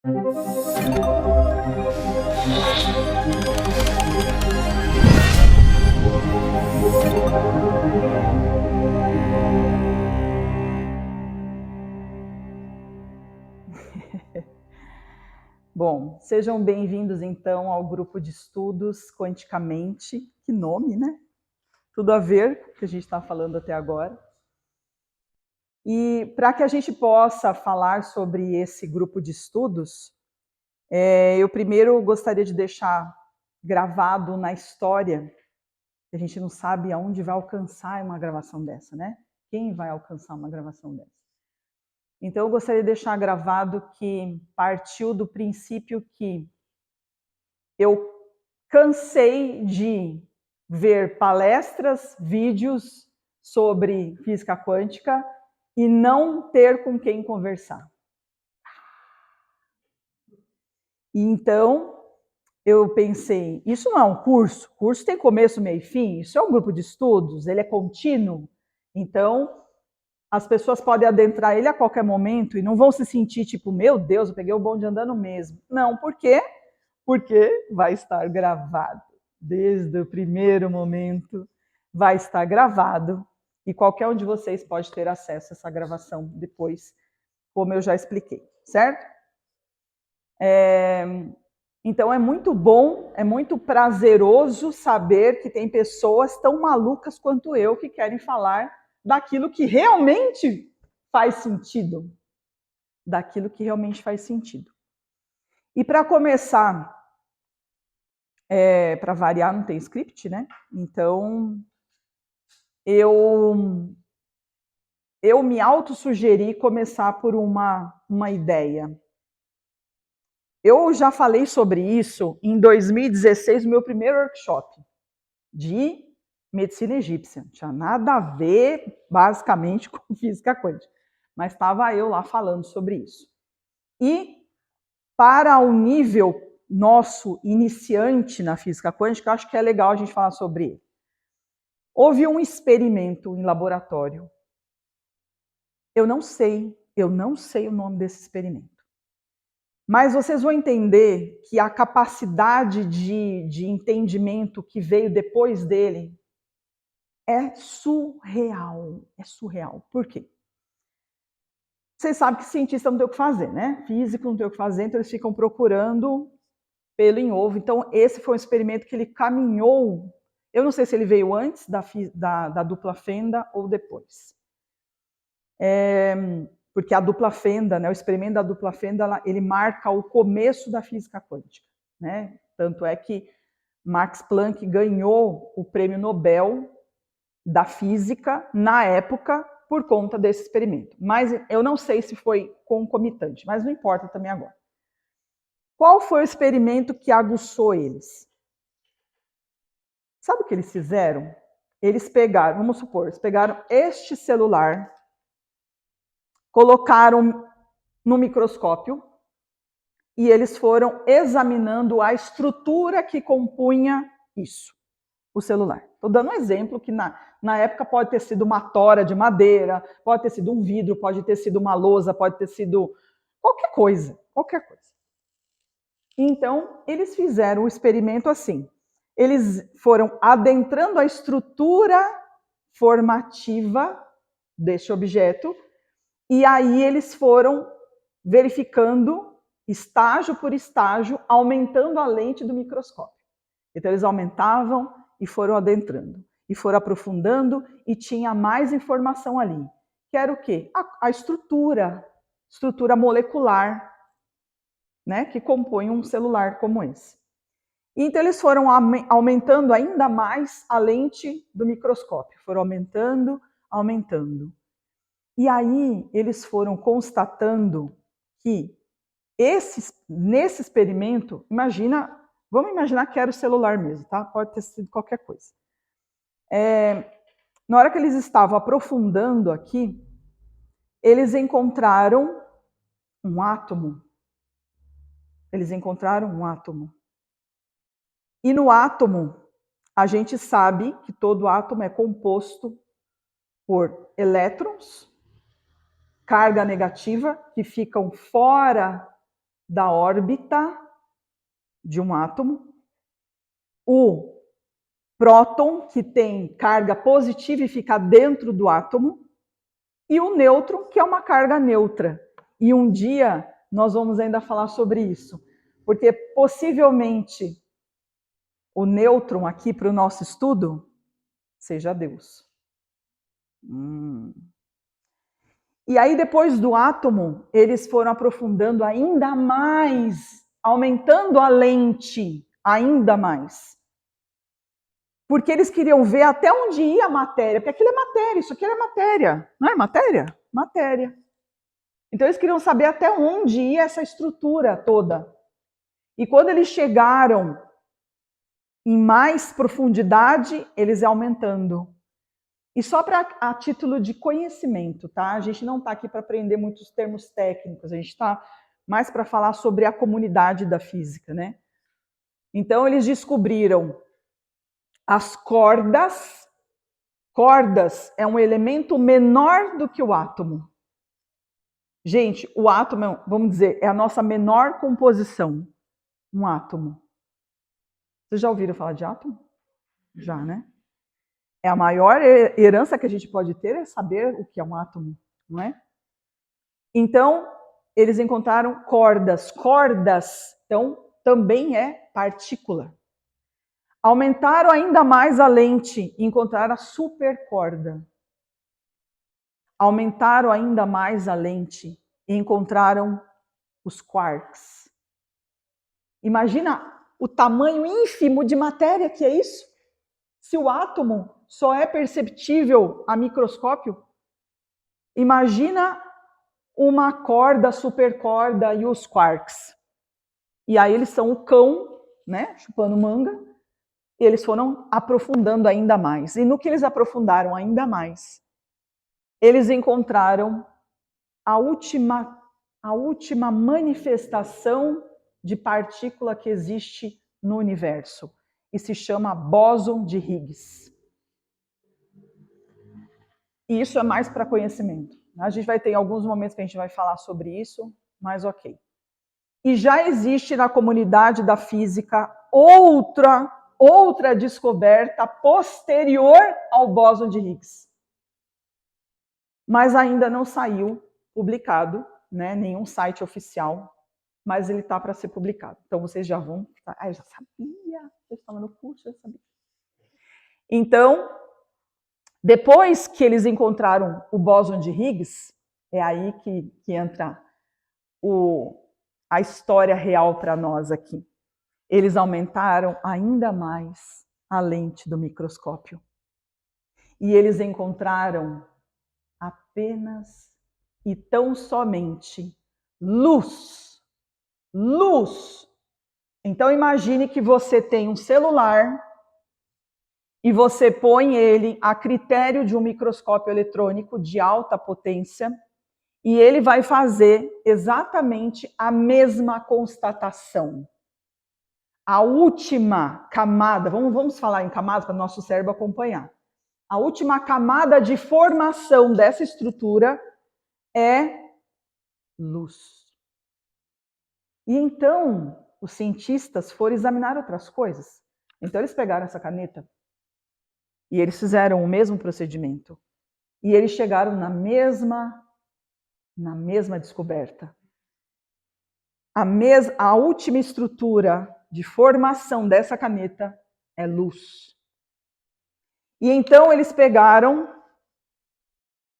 Bom, sejam bem-vindos então ao grupo de estudos Quanticamente. Que nome, né? Tudo a ver com o que a gente está falando até agora. E para que a gente possa falar sobre esse grupo de estudos, eu primeiro gostaria de deixar gravado na história, que a gente não sabe aonde vai alcançar uma gravação dessa, né? Quem vai alcançar uma gravação dessa? Então, eu gostaria de deixar gravado que partiu do princípio que eu cansei de ver palestras, vídeos sobre física quântica e não ter com quem conversar. E então, eu pensei, isso não é um curso? Curso tem começo, meio e fim. Isso é um grupo de estudos, ele é contínuo. Então, as pessoas podem adentrar ele a qualquer momento e não vão se sentir tipo, meu Deus, eu peguei o bonde andando mesmo. Não, por quê? Porque vai estar gravado. Desde o primeiro momento vai estar gravado e qualquer um de vocês pode ter acesso a essa gravação depois, como eu já expliquei, certo? Então é muito bom, é muito prazeroso saber que tem pessoas tão malucas quanto eu que querem falar daquilo que realmente faz sentido. Daquilo que realmente faz sentido. E para começar, para variar, não tem script, né? Então, eu me autossugeri começar por uma ideia. Eu já falei sobre isso em 2016, no meu primeiro workshop de medicina egípcia. Não tinha nada a ver, basicamente, com física quântica. Mas estava eu lá falando sobre isso. E para o nível nosso iniciante na física quântica, eu acho que é legal a gente falar sobre ele. Houve um experimento em laboratório. Eu não sei o nome desse experimento. Mas vocês vão entender que a capacidade de entendimento que veio depois dele é surreal. É surreal. Por quê? Vocês sabem que cientista não tem o que fazer, né? Físico não tem o que fazer, então eles ficam procurando pelo em ovo. Então, esse foi um experimento que ele caminhou. Eu não sei se ele veio antes da dupla fenda ou depois. Porque a dupla fenda, né, o experimento da dupla fenda, ele marca o começo da física quântica. Né? Tanto é que Max Planck ganhou o prêmio Nobel da física na época por conta desse experimento. Mas eu não sei se foi concomitante, mas não importa também agora. Qual foi o experimento que aguçou eles? Sabe o que eles fizeram? Eles pegaram, vamos supor, eles pegaram este celular, colocaram no microscópio e eles foram examinando a estrutura que compunha isso, o celular. Estou dando um exemplo que na época pode ter sido uma tora de madeira, pode ter sido um vidro, pode ter sido uma lousa, pode ter sido qualquer coisa, qualquer coisa. Então, eles fizeram o experimento assim. Eles foram adentrando a estrutura formativa deste objeto e aí eles foram verificando estágio por estágio, aumentando a lente do microscópio. Então, eles aumentavam e foram adentrando, e foram aprofundando, e tinha mais informação ali. Que era o quê? A estrutura molecular, né, que compõe um celular como esse. Então, eles foram aumentando ainda mais a lente do microscópio, foram aumentando, aumentando. E aí, eles foram constatando que nesse experimento, vamos imaginar que era o celular mesmo, tá? Pode ter sido qualquer coisa. Na hora que eles estavam aprofundando aqui, eles encontraram um átomo. Eles encontraram um átomo. E no átomo, a gente sabe que todo átomo é composto por elétrons, carga negativa, que ficam fora da órbita de um átomo, o próton, que tem carga positiva e fica dentro do átomo, e o nêutron, que é uma carga neutra. E um dia nós vamos ainda falar sobre isso, porque possivelmente o nêutron aqui para o nosso estudo seja Deus. E aí, depois do átomo, eles foram aprofundando ainda mais, aumentando a lente ainda mais. Porque eles queriam ver até onde ia a matéria, porque aquilo é matéria, isso aqui é matéria. Não é matéria? Matéria. Então eles queriam saber até onde ia essa estrutura toda. E quando eles chegaram em mais profundidade, eles iam aumentando. E só a título de conhecimento, tá? A gente não está aqui para aprender muitos termos técnicos, a gente está mais para falar sobre a comunidade da física, né? Então eles descobriram as cordas. Cordas é um elemento menor do que o átomo. Gente, o átomo, vamos dizer, é a nossa menor composição. Um átomo. Vocês já ouviram falar de átomo? Já, né? É a maior herança que a gente pode ter é saber o que é um átomo, não é? Então, eles encontraram cordas. Cordas, então, também é partícula. Aumentaram ainda mais a lente e encontraram a supercorda. Aumentaram ainda mais a lente e encontraram os quarks. Imagina o tamanho ínfimo de matéria que é isso? Se o átomo só é perceptível a microscópio, imagina uma corda, supercorda e os quarks. E aí eles são o cão, né, chupando manga, e eles foram aprofundando ainda mais. E no que eles aprofundaram ainda mais, eles encontraram a última manifestação de partícula que existe no universo. E se chama bóson de Higgs. E isso é mais para conhecimento. A gente vai ter alguns momentos que a gente vai falar sobre isso, mas ok. E já existe na comunidade da física outra descoberta posterior ao bóson de Higgs. Mas ainda não saiu publicado, né, nenhum site oficial, mas ele está para ser publicado. Então vocês já vão... Ah, eu já sabia, eu estava no curso, eu já sabia. Então, depois que eles encontraram o bóson de Higgs, é aí que entra a história real para nós aqui. Eles aumentaram ainda mais a lente do microscópio. E eles encontraram apenas e tão somente luz. Luz. Então imagine que você tem um celular e você põe ele a critério de um microscópio eletrônico de alta potência e ele vai fazer exatamente a mesma constatação. A última camada, vamos falar em camadas para o nosso cérebro acompanhar. A última camada de formação dessa estrutura é luz. E então, os cientistas foram examinar outras coisas. Então, eles pegaram essa caneta e eles fizeram o mesmo procedimento. E eles chegaram na mesma descoberta. A última estrutura de formação dessa caneta é luz. E então eles pegaram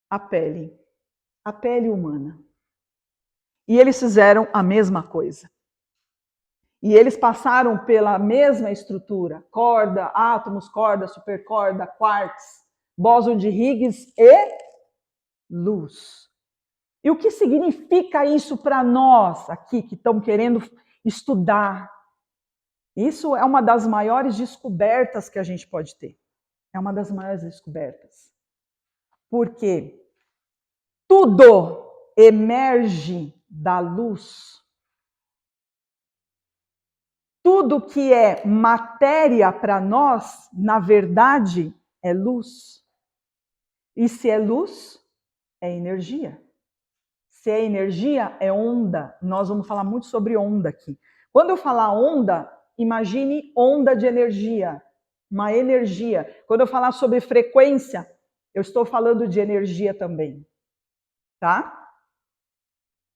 a pele humana. E eles fizeram a mesma coisa. E eles passaram pela mesma estrutura, corda, átomos, corda, supercorda, quarks, bóson de Higgs e luz. E o que significa isso para nós aqui que estamos querendo estudar? Isso é uma das maiores descobertas que a gente pode ter. É uma das maiores descobertas. Porque tudo emerge da luz. Tudo que é matéria para nós, na verdade, é luz. E se é luz, é energia. Se é energia, é onda. Nós vamos falar muito sobre onda aqui. Quando eu falar onda, imagine onda de energia, uma energia. Quando eu falar sobre frequência, eu estou falando de energia também, tá?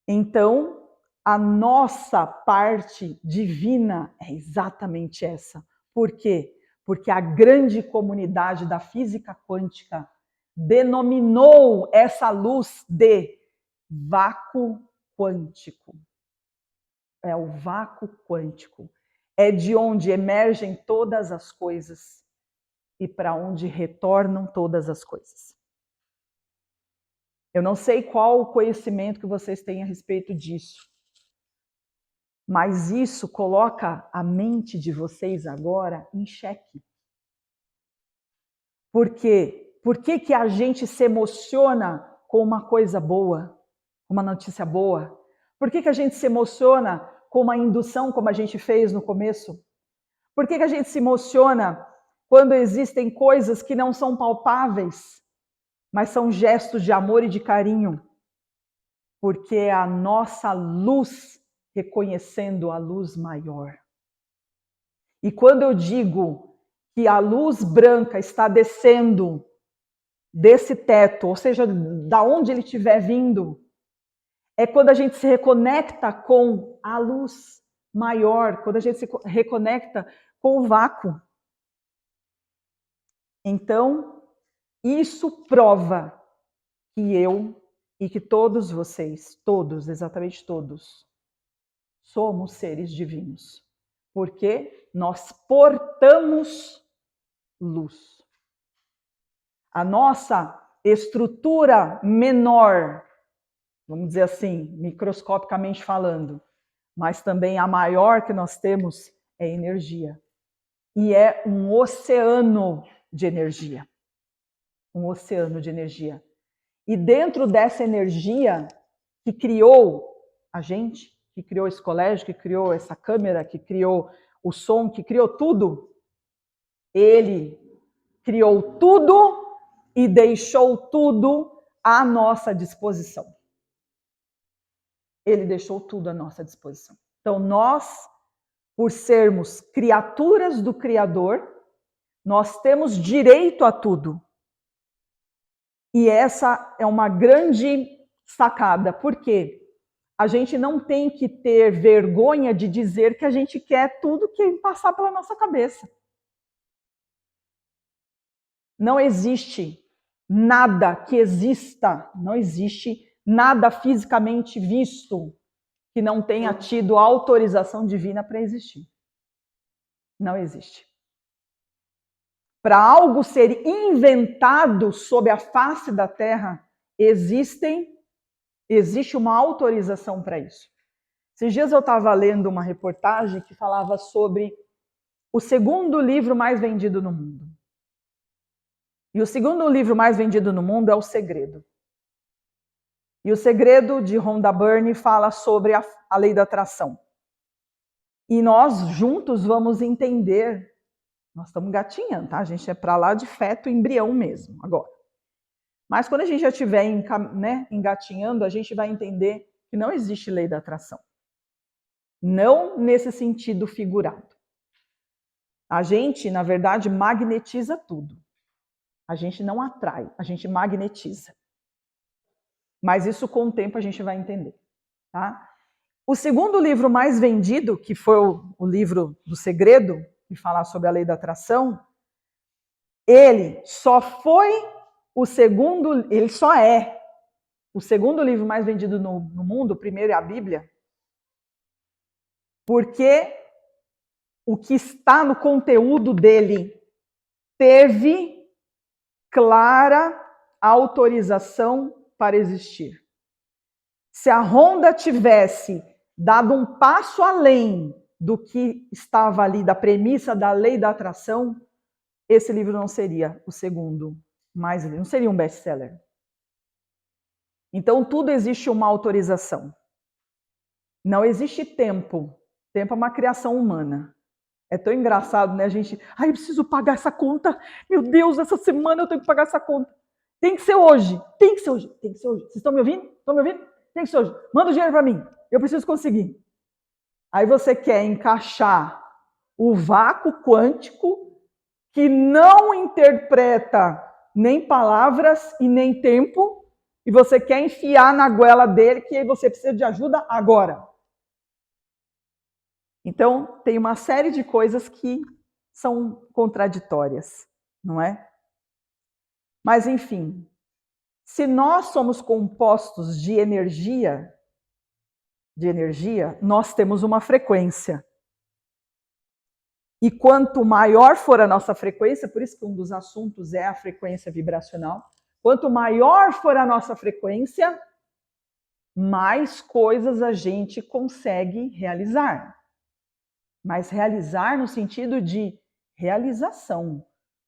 Então, a nossa parte divina é exatamente essa. Por quê? Porque a grande comunidade da física quântica denominou essa luz de vácuo quântico. É o vácuo quântico. É de onde emergem todas as coisas e para onde retornam todas as coisas. Eu não sei qual o conhecimento que vocês têm a respeito disso, mas isso coloca a mente de vocês agora em xeque. Por quê? Por que a gente se emociona com uma coisa boa, uma notícia boa? Por que a gente se emociona com uma indução, como a gente fez no começo? Por que a gente se emociona quando existem coisas que não são palpáveis, mas são gestos de amor e de carinho? Porque é a nossa luz reconhecendo a luz maior. E quando eu digo que a luz branca está descendo desse teto, ou seja, da onde ele estiver vindo, é quando a gente se reconecta com a luz maior, quando a gente se reconecta com o vácuo. Então, isso prova que eu e que todos vocês, todos, exatamente todos, somos seres divinos. Porque nós portamos luz. A nossa estrutura menor, vamos dizer assim, microscopicamente falando, mas também a maior que nós temos é energia. E é um oceano de energia. Um oceano de energia. E dentro dessa energia que criou a gente, que criou esse colégio, que criou essa câmera, que criou o som, que criou tudo, ele criou tudo e deixou tudo à nossa disposição. Ele deixou tudo à nossa disposição. Então, nós, por sermos criaturas do Criador, nós temos direito a tudo. E essa é uma grande sacada. Por quê? A gente não tem que ter vergonha de dizer que a gente quer tudo que passar pela nossa cabeça. Não existe nada que exista, não existe nada fisicamente visto que não tenha tido autorização divina para existir. Não existe. Para algo ser inventado sob a face da Terra, existe uma autorização para isso. Esses dias eu estava lendo uma reportagem que falava sobre o segundo livro mais vendido no mundo. E o segundo livro mais vendido no mundo é O Segredo. E O Segredo, de Rhonda Byrne, fala sobre a lei da atração. E nós juntos vamos entender, nós estamos gatinhando, tá? A gente é para lá de feto, embrião mesmo, agora. Mas quando a gente já estiver engatinhando, a gente vai entender que não existe lei da atração. Não nesse sentido figurado. A gente, na verdade, magnetiza tudo. A gente não atrai, a gente magnetiza. Mas isso com o tempo a gente vai entender. Tá? O segundo livro mais vendido, que foi o livro do Segredo, que fala sobre a lei da atração, ele só é o segundo livro mais vendido no mundo, o primeiro é a Bíblia, porque o que está no conteúdo dele teve clara autorização para existir. Se a Rhonda tivesse dado um passo além do que estava ali, da premissa da lei da atração, esse livro não seria o segundo mais lido, não seria um best-seller. Então, tudo existe uma autorização. Não existe tempo. Tempo é uma criação humana. É tão engraçado, né? A gente, eu preciso pagar essa conta. Meu Deus, essa semana eu tenho que pagar essa conta. Tem que ser hoje. Tem que ser hoje. Tem que ser hoje. Vocês estão me ouvindo? Estão me ouvindo? tem que ser hoje. Manda o dinheiro para mim, eu preciso conseguir. Aí você quer encaixar o vácuo quântico que não interpreta nem palavras e nem tempo, e você quer enfiar na goela dele que você precisa de ajuda agora. Então, tem uma série de coisas que são contraditórias, não é? Mas, enfim, se nós somos compostos de energia, nós temos uma frequência. E quanto maior for a nossa frequência, por isso que um dos assuntos é a frequência vibracional, quanto maior for a nossa frequência, mais coisas a gente consegue realizar. Mas realizar no sentido de realização.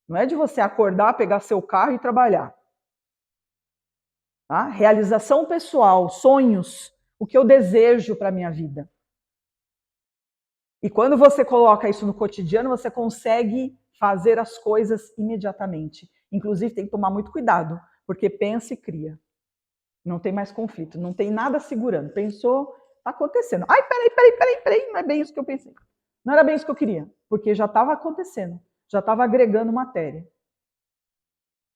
Não é de você acordar, pegar seu carro e trabalhar. Tá? Realização pessoal, sonhos, o que eu desejo para a minha vida. E quando você coloca isso no cotidiano, você consegue fazer as coisas imediatamente. Inclusive, tem que tomar muito cuidado, porque pensa e cria. Não tem mais conflito, não tem nada segurando. Pensou, está acontecendo. Ai, peraí, não é bem isso que eu pensei. Não era bem isso que eu queria, porque já estava acontecendo, já estava agregando matéria.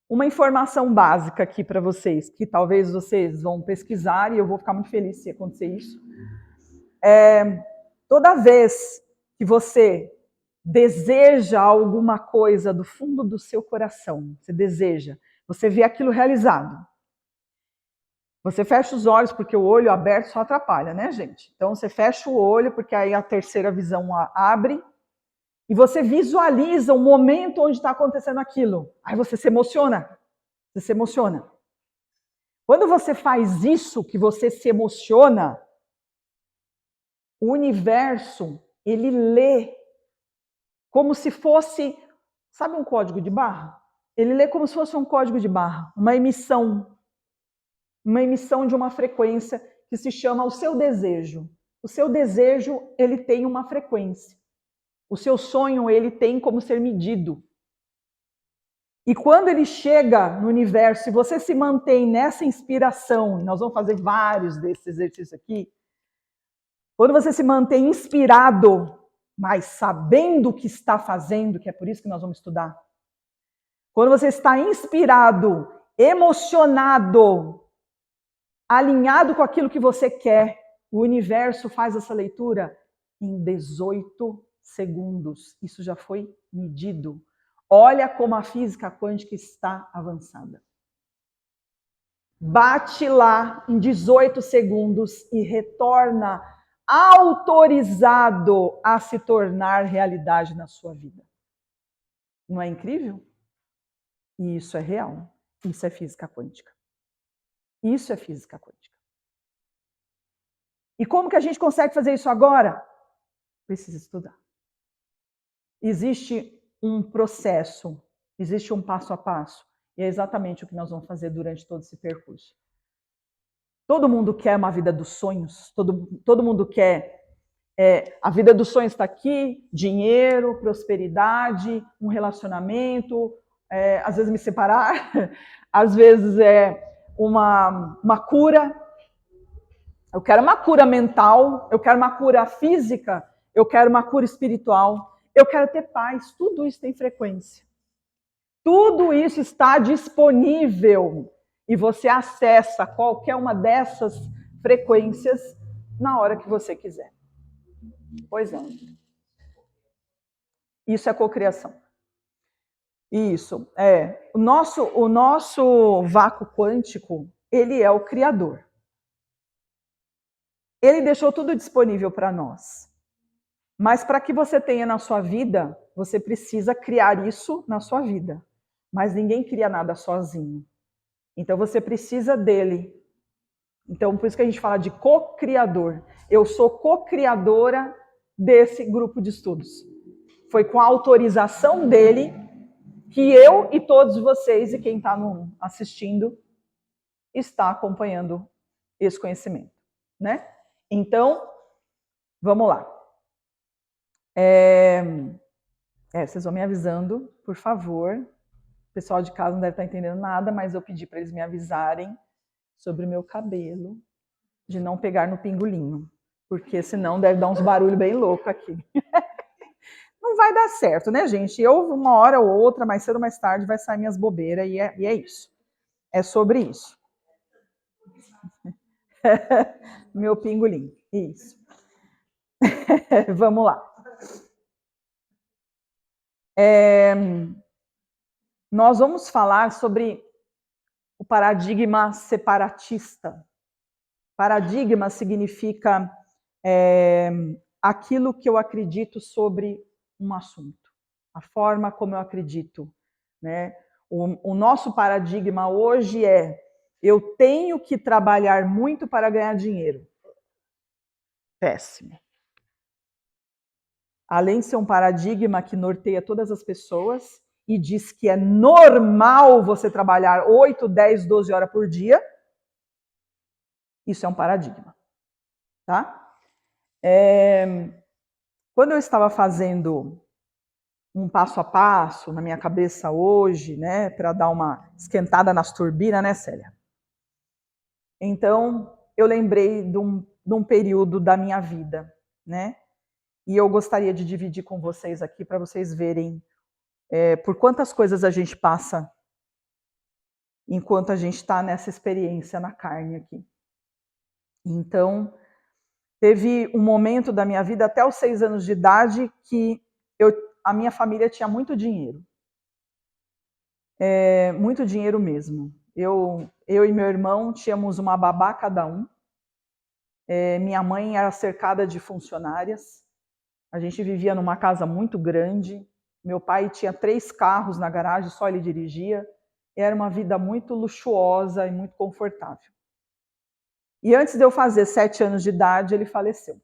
Uma informação básica aqui para vocês, que talvez vocês vão pesquisar, e eu vou ficar muito feliz se acontecer isso. Toda vez que você deseja alguma coisa do fundo do seu coração, você deseja, você vê aquilo realizado. Você fecha os olhos, porque o olho aberto só atrapalha, né, gente? Então, você fecha o olho, porque aí a terceira visão abre, e você visualiza o momento onde está acontecendo aquilo. Aí você se emociona. Você se emociona. Quando você faz isso, que você se emociona, o universo, ele lê como se fosse, sabe um código de barra? Ele lê como se fosse um código de barra, uma emissão de uma frequência que se chama o seu desejo. O seu desejo, ele tem uma frequência. O seu sonho, ele tem como ser medido. E quando ele chega no universo, e você se mantém nessa inspiração, nós vamos fazer vários desses exercícios aqui, quando você se mantém inspirado, mas sabendo o que está fazendo, que é por isso que nós vamos estudar, quando você está inspirado, emocionado, alinhado com aquilo que você quer, o universo faz essa leitura em 18 segundos. Isso já foi medido. Olha como a física quântica está avançada. Bate lá em 18 segundos e retorna autorizado a se tornar realidade na sua vida. Não é incrível? E isso é real. Isso é física quântica. Isso é física quântica. E como que a gente consegue fazer isso agora? Precisa estudar. Existe um processo, existe um passo a passo. E é exatamente o que nós vamos fazer durante todo esse percurso. Todo mundo quer uma vida dos sonhos, todo mundo quer. A vida dos sonhos está aqui, dinheiro, prosperidade, um relacionamento, às vezes me separar, às vezes uma cura. Eu quero uma cura mental, eu quero uma cura física, eu quero uma cura espiritual, eu quero ter paz. Tudo isso tem frequência. Tudo isso está disponível e você acessa qualquer uma dessas frequências na hora que você quiser. Pois é. Isso é cocriação. Isso. O nosso vácuo quântico, ele é o criador. Ele deixou tudo disponível para nós. Mas para que você tenha na sua vida, você precisa criar isso na sua vida. Mas ninguém cria nada sozinho. Então você precisa dele. Então por isso que a gente fala de co-criador. Eu sou co-criadora desse grupo de estudos. Foi com a autorização dele que eu e todos vocês e quem está assistindo está acompanhando esse conhecimento, né? Então, vamos lá. Vocês vão me avisando, por favor. O pessoal de casa não deve estar entendendo nada, mas eu pedi para eles me avisarem sobre o meu cabelo. de não pegar no pingolinho, porque senão deve dar uns barulhos bem loucos aqui. Não vai dar certo, né, gente? Eu, uma hora ou outra, mais cedo ou mais tarde, vai sair minhas bobeiras e é isso. É sobre isso. Meu pingolim. Isso. Vamos lá. Nós vamos falar sobre o paradigma separatista. Paradigma significa aquilo que eu acredito sobre um assunto, a forma como eu acredito, né? O nosso paradigma hoje é: eu tenho que trabalhar muito para ganhar dinheiro. Péssimo. Além de ser um paradigma que norteia todas as pessoas e diz que é normal você trabalhar 8, 10, 12 horas por dia, isso é um paradigma, tá? Quando eu estava fazendo um passo a passo na minha cabeça hoje, né, para dar uma esquentada nas turbinas, né, Célia? Então, eu lembrei de um período da minha vida, né? E eu gostaria de dividir com vocês aqui para vocês verem por quantas coisas a gente passa enquanto a gente está nessa experiência na carne aqui. Então, teve um momento da minha vida, até os 6 anos de idade, que a minha família tinha muito dinheiro. Muito dinheiro mesmo. Eu e meu irmão tínhamos uma babá cada um. Minha mãe era cercada de funcionárias. A gente vivia numa casa muito grande. Meu pai tinha 3 carros na garagem, só ele dirigia. Era uma vida muito luxuosa e muito confortável. E antes de eu fazer 7 anos de idade, ele faleceu.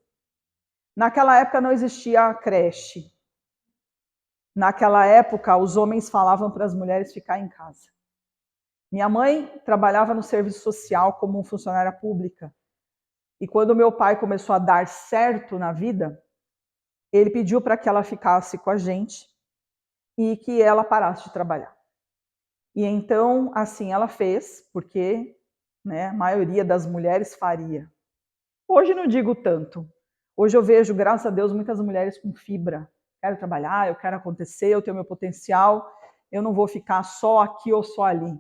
Naquela época não existia a creche. Naquela época, os homens falavam para as mulheres ficar em casa. Minha mãe trabalhava no serviço social como funcionária pública. E quando meu pai começou a dar certo na vida, ele pediu para que ela ficasse com a gente e que ela parasse de trabalhar. E então, assim ela fez, porque, né, a maioria das mulheres faria. Hoje não digo tanto. Hoje eu vejo, graças a Deus, muitas mulheres com fibra. Quero trabalhar, eu quero acontecer, eu tenho meu potencial, eu não vou ficar só aqui ou só ali.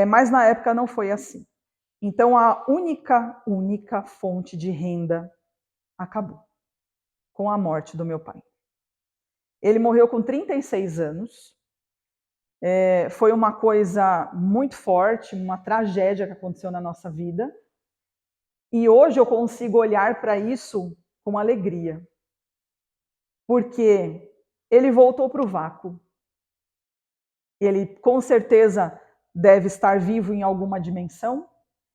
Mas na época não foi assim. Então a única fonte de renda acabou com a morte do meu pai. Ele morreu com 36 anos. Foi uma coisa muito forte, uma tragédia que aconteceu na nossa vida. E hoje eu consigo olhar para isso com alegria. Porque ele voltou para o vácuo. Ele com certeza deve estar vivo em alguma dimensão.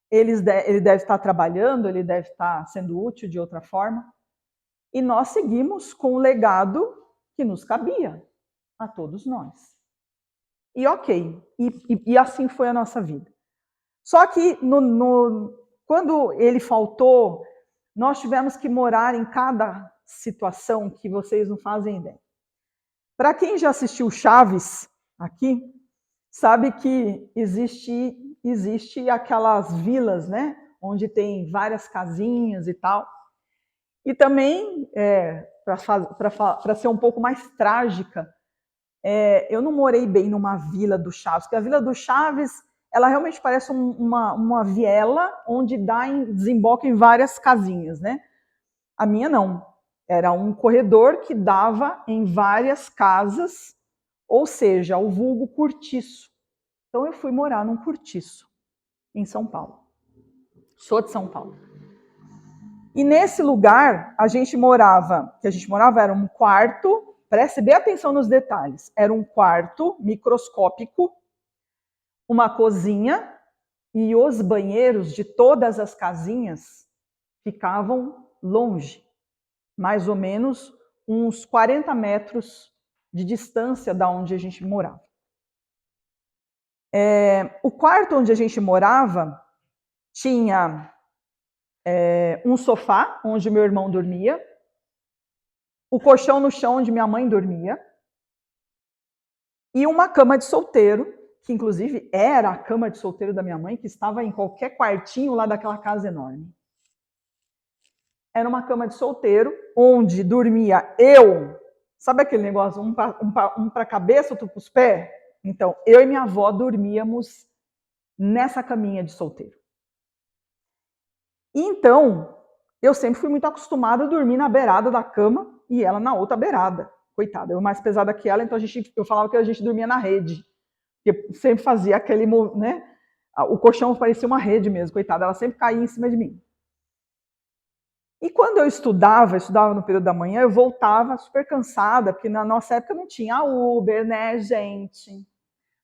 Ele deve estar trabalhando, ele deve estar sendo útil de outra forma. E nós seguimos com o legado que nos cabia a todos nós. E ok, e assim foi a nossa vida. Só que quando ele faltou, nós tivemos que morar em cada situação que vocês não fazem ideia. Para quem já assistiu Chaves aqui, sabe que existe aquelas vilas, né? Onde tem várias casinhas e tal. E também, para ser um pouco mais trágica, eu não morei bem numa vila do Chaves, porque a vila do Chaves, ela realmente parece uma viela onde desemboca em várias casinhas, né? A minha não. Era um corredor que dava em várias casas, ou seja, o vulgo cortiço. Então eu fui morar num cortiço, em São Paulo. Sou de São Paulo. E nesse lugar, a gente morava era um quarto, preste bem atenção nos detalhes, era um quarto microscópico, uma cozinha, e os banheiros de todas as casinhas ficavam longe, mais ou menos uns 40 metros de distância da onde a gente morava. O quarto onde a gente morava tinha um sofá onde meu irmão dormia, o colchão no chão onde minha mãe dormia, e uma cama de solteiro que inclusive era a cama de solteiro da minha mãe, que estava em qualquer quartinho lá daquela casa enorme. Era uma cama de solteiro, onde dormia eu, sabe aquele negócio, um para a cabeça, outro para os pés? Então, eu e minha avó dormíamos nessa caminha de solteiro. Então, eu sempre fui muito acostumada a dormir na beirada da cama e ela na outra beirada. Coitada, eu mais pesada que ela, então eu falava que a gente dormia na rede. Porque sempre fazia aquele, né? O colchão parecia uma rede mesmo, coitada, ela sempre caía em cima de mim. E quando eu estudava no período da manhã, eu voltava super cansada, porque na nossa época não tinha Uber, né, gente?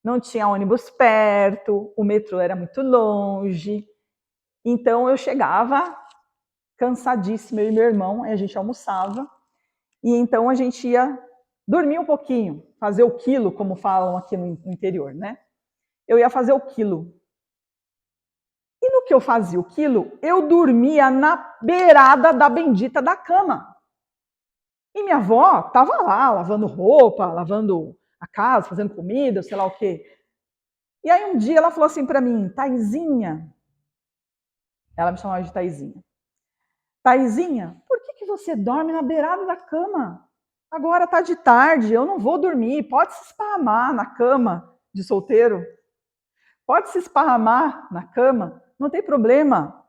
Não tinha ônibus perto, o metrô era muito longe. Então eu chegava cansadíssima, eu e meu irmão, a gente almoçava, e então a gente ia dormir um pouquinho, fazer o quilo, como falam aqui no interior, né? Eu ia fazer o quilo. E no que eu fazia o quilo, eu dormia na beirada da bendita da cama. E minha avó estava lá, lavando roupa, lavando a casa, fazendo comida, sei lá o quê. E aí um dia ela falou assim para mim, Taizinha, ela me chamava de Taizinha. Taizinha, por que você dorme na beirada da cama? Agora tá de tarde, eu não vou dormir, pode se esparramar na cama de solteiro. Pode se esparramar na cama, não tem problema.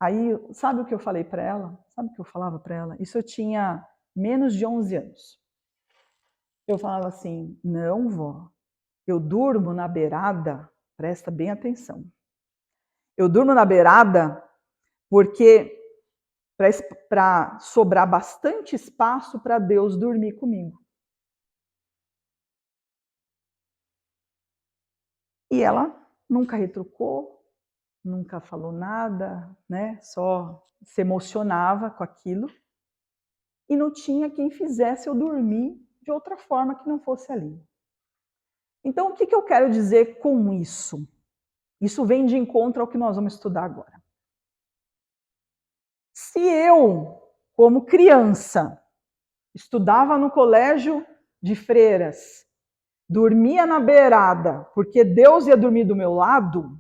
Aí, sabe o que eu falei para ela? Sabe o que eu falava para ela? Isso eu tinha menos de 11 anos. Eu falava assim, não, vó, eu durmo na beirada, presta bem atenção. Eu durmo na beirada porque para sobrar bastante espaço para Deus dormir comigo. E ela nunca retrucou, nunca falou nada, né? Só se emocionava com aquilo. E não tinha quem fizesse eu dormir de outra forma que não fosse ali. Então, o que eu quero dizer com isso? Isso vem de encontro ao que nós vamos estudar agora. Se eu, como criança, estudava no colégio de freiras, dormia na beirada, porque Deus ia dormir do meu lado,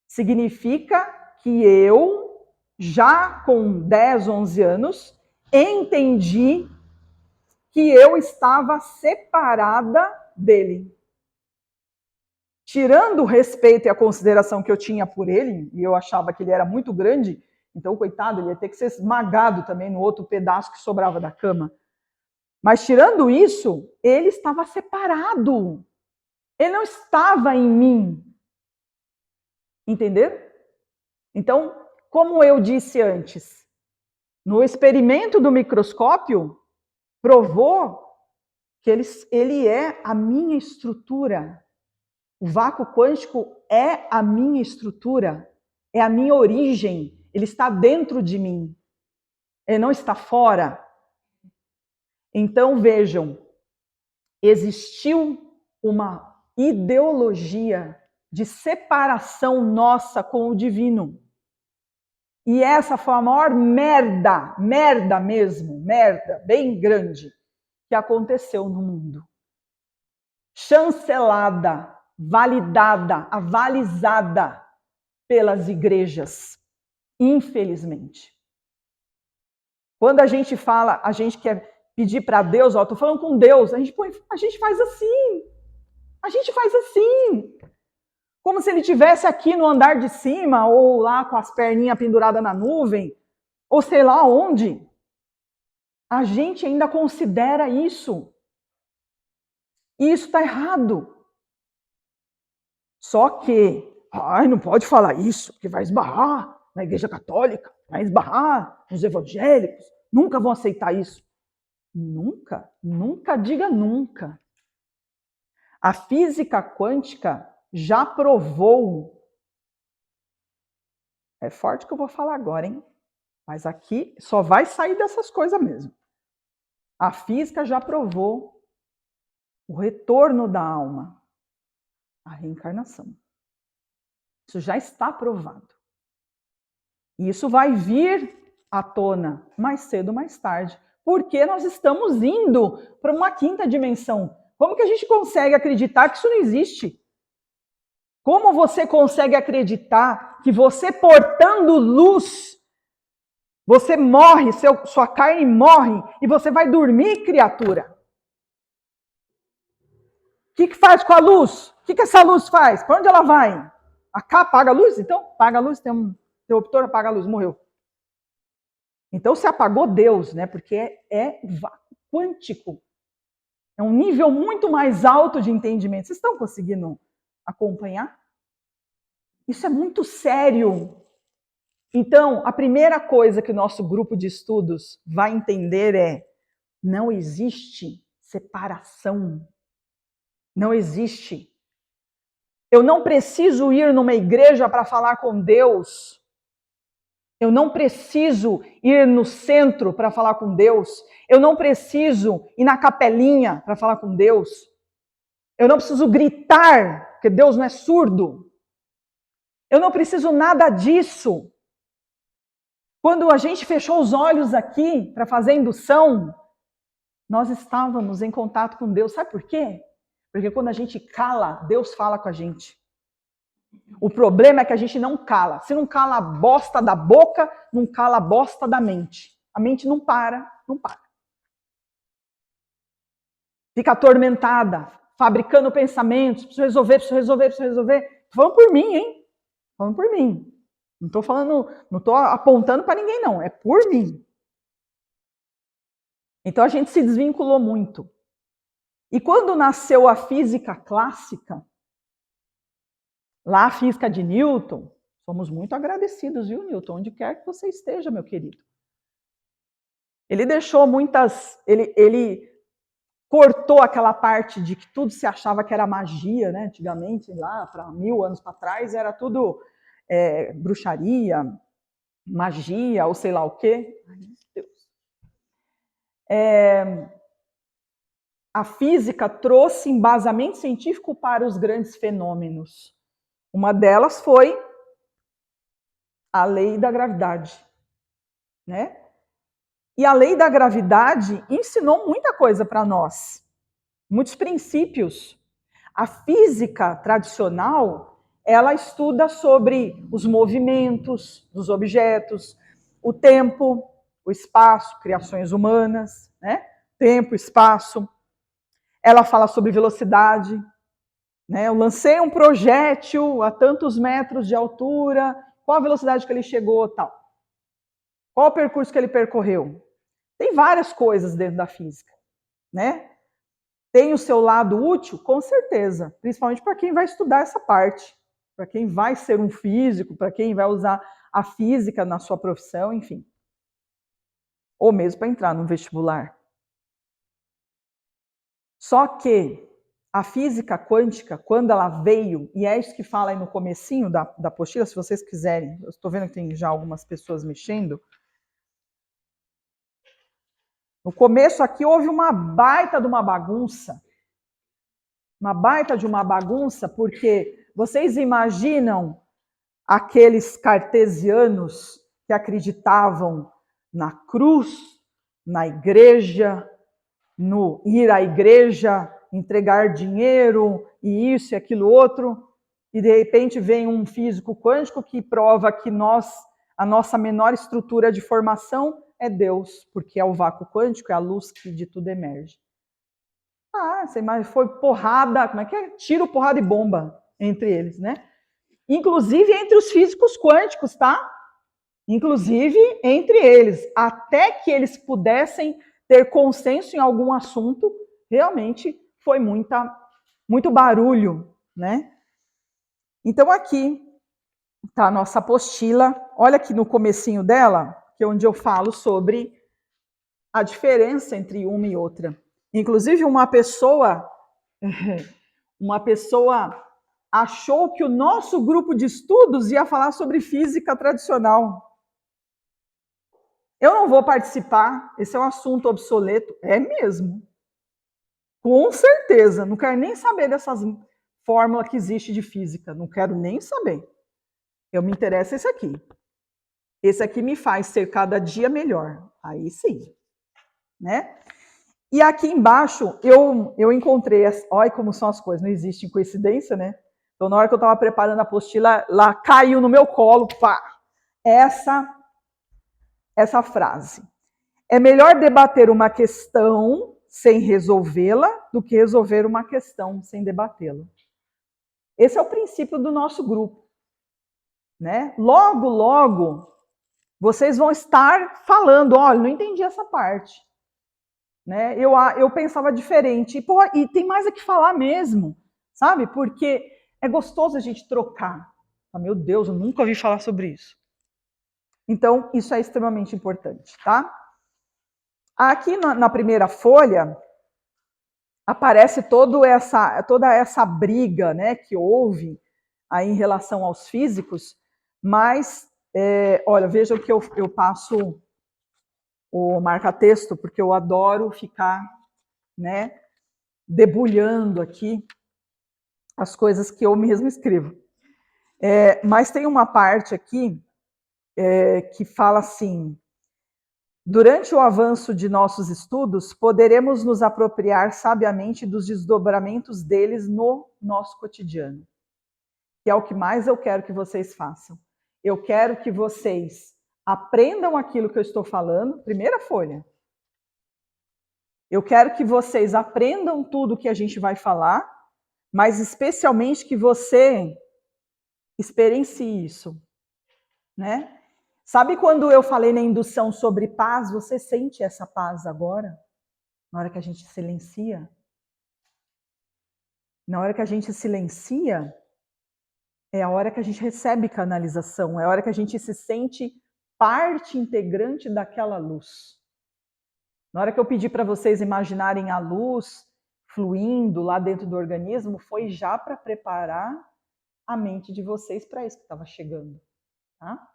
significa que eu, já com 10, 11 anos, entendi que eu estava separada dele. Tirando o respeito e a consideração que eu tinha por ele, e eu achava que ele era muito grande, então, coitado, ele ia ter que ser esmagado também no outro pedaço que sobrava da cama. Mas tirando isso, ele estava separado. Ele não estava em mim. Entenderam? Então, como eu disse antes, no experimento do microscópio, provou que ele é a minha estrutura. O vácuo quântico é a minha estrutura, é a minha origem. Ele está dentro de mim. Ele não está fora. Então, vejam, existiu uma ideologia de separação nossa com o divino. E essa foi a maior merda mesmo, merda, bem grande, que aconteceu no mundo. Chancelada, validada, avalizada pelas igrejas, infelizmente. Quando a gente fala, a gente quer pedir para Deus, ó, tô falando com Deus, a gente faz assim. A gente faz assim. Como se ele estivesse aqui no andar de cima, ou lá com as perninhas penduradas na nuvem, ou sei lá onde. A gente ainda considera isso. E isso está errado. Só que, não pode falar isso, porque vai esbarrar na Igreja Católica, vai esbarrar nos evangélicos, nunca vão aceitar isso. Nunca, nunca diga nunca. A física quântica já provou, é forte que eu vou falar agora, hein? Mas aqui só vai sair dessas coisas mesmo. A física já provou o retorno da alma, a reencarnação. Isso já está provado. E isso vai vir à tona mais cedo ou mais tarde, porque nós estamos indo para uma quinta dimensão. Como que a gente consegue acreditar que isso não existe? Como você consegue acreditar que você portando luz, você morre, sua carne morre e você vai dormir, criatura? O que faz com a luz? O que essa luz faz? Para onde ela vai? Apaga a luz? Então, apaga a luz, tem um interruptor, apaga a luz, morreu. Então se apagou Deus, né? Porque é quântico. É um nível muito mais alto de entendimento. Vocês estão conseguindo acompanhar? Isso é muito sério. Então, a primeira coisa que o nosso grupo de estudos vai entender é: não existe separação. Não existe. Eu não preciso ir numa igreja para falar com Deus. Eu não preciso ir no centro para falar com Deus. Eu não preciso ir na capelinha para falar com Deus. Eu não preciso gritar, porque Deus não é surdo. Eu não preciso nada disso. Quando a gente fechou os olhos aqui para fazer a indução, nós estávamos em contato com Deus. Sabe por quê? Porque quando a gente cala, Deus fala com a gente. O problema é que a gente não cala. Se não cala a bosta da boca, não cala a bosta da mente. A mente não para, não para. Fica atormentada, fabricando pensamentos. Preciso resolver. Falando por mim, hein? Falando por mim. Não estou falando, não estou apontando para ninguém, não. É por mim. Então a gente se desvinculou muito. E quando nasceu a física clássica, lá a física de Newton, somos muito agradecidos, viu, Newton? Onde quer que você esteja, meu querido. Ele deixou muitas... Ele cortou aquela parte de que tudo se achava que era magia, né? Antigamente, lá para 1000 anos para trás, era tudo bruxaria, magia, ou sei lá o quê. Ai, meu Deus. A física trouxe embasamento científico para os grandes fenômenos. Uma delas foi a lei da gravidade, né? E a lei da gravidade ensinou muita coisa para nós, muitos princípios. A física tradicional, ela estuda sobre os movimentos dos objetos, o tempo, o espaço, criações humanas, né? Tempo, espaço. Ela fala sobre velocidade, né? Eu lancei um projétil a tantos metros de altura, qual a velocidade que ele chegou, tal. Qual o percurso que ele percorreu? Tem várias coisas dentro da física, né? Tem o seu lado útil, com certeza, principalmente para quem vai estudar essa parte, para quem vai ser um físico, para quem vai usar a física na sua profissão, enfim. Ou mesmo para entrar no vestibular. Só que a física quântica, quando ela veio, e é isso que fala aí no comecinho da apostila, se vocês quiserem, eu estou vendo que tem já algumas pessoas mexendo. No começo aqui houve uma baita de uma bagunça. Uma baita de uma bagunça, porque vocês imaginam aqueles cartesianos que acreditavam na cruz, na igreja, no ir à igreja, entregar dinheiro e isso e aquilo outro, e de repente vem um físico quântico que prova que a nossa menor estrutura de formação é Deus, porque é o vácuo quântico, é a luz que de tudo emerge. Foi porrada, como é que é? Tiro, porrada e bomba entre eles, né? Inclusive entre os físicos quânticos, tá? Inclusive entre eles, até que eles pudessem ter consenso em algum assunto, realmente foi muito barulho, né? Então aqui está a nossa apostila, olha aqui no comecinho dela, que é onde eu falo sobre a diferença entre uma e outra. Inclusive uma pessoa achou que o nosso grupo de estudos ia falar sobre física tradicional. Eu não vou participar, esse é um assunto obsoleto. É mesmo. Com certeza. Não quero nem saber dessas fórmulas que existem de física. Não quero nem saber. Eu me interessa esse aqui. Esse aqui me faz ser cada dia melhor. Aí sim. Né? E aqui embaixo eu encontrei, olha como são as coisas, não existe coincidência, né? Então, na hora que eu estava preparando a apostila, lá caiu no meu colo, pá, essa frase. É melhor debater uma questão sem resolvê-la do que resolver uma questão sem debatê-la. Esse é o princípio do nosso grupo, né? Logo, logo, vocês vão estar falando, olha, não entendi essa parte. Né? Eu pensava diferente. E tem mais a que falar mesmo, sabe? Porque é gostoso a gente trocar. Meu Deus, eu nunca ouvi falar sobre isso. Então, isso é extremamente importante, tá? Aqui na primeira folha, aparece toda essa briga, né, que houve aí em relação aos físicos, mas, olha, vejam que eu passo o marca-texto, porque eu adoro ficar, né, debulhando aqui as coisas que eu mesmo escrevo. Mas tem uma parte aqui que fala assim: durante o avanço de nossos estudos, poderemos nos apropriar sabiamente dos desdobramentos deles no nosso cotidiano, que é o que mais eu quero que vocês façam. Eu quero que vocês aprendam aquilo que eu estou falando, primeira folha. Eu quero que vocês aprendam tudo que a gente vai falar, mas especialmente que você experiencie isso, né? Sabe quando eu falei na indução sobre paz, você sente essa paz agora? Na hora que a gente silencia? Na hora que a gente silencia, é a hora que a gente recebe canalização, é a hora que a gente se sente parte integrante daquela luz. Na hora que eu pedi para vocês imaginarem a luz fluindo lá dentro do organismo, foi já para preparar a mente de vocês para isso que estava chegando, tá?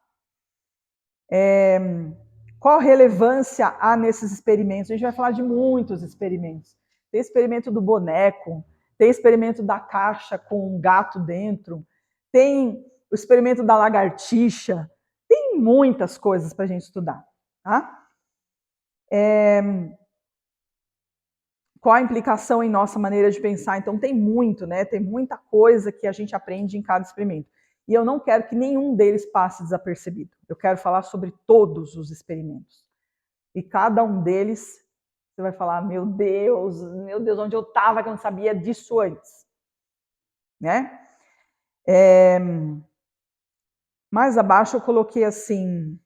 Qual relevância há nesses experimentos? A gente vai falar de muitos experimentos. Tem experimento do boneco, tem experimento da caixa com um gato dentro, tem o experimento da lagartixa, tem muitas coisas para a gente estudar. Tá? Qual a implicação em nossa maneira de pensar? Então tem muito, né? Tem muita coisa que a gente aprende em cada experimento. E eu não quero que nenhum deles passe desapercebido. Eu quero falar sobre todos os experimentos. E cada um deles, você vai falar, meu Deus, onde eu estava que eu não sabia disso antes. Né? Mais abaixo eu coloquei assim,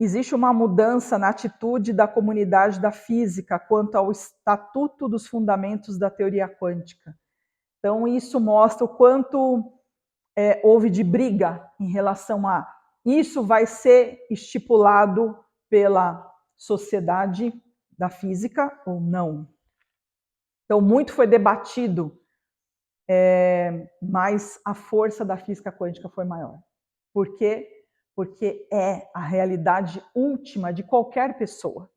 existe uma mudança na atitude da comunidade da física quanto ao estatuto dos fundamentos da teoria quântica. Então, isso mostra o quanto houve de briga em relação a isso vai ser estipulado pela sociedade da física ou não. Então, muito foi debatido, mas a força da física quântica foi maior. Por quê? Porque é a realidade última de qualquer pessoa.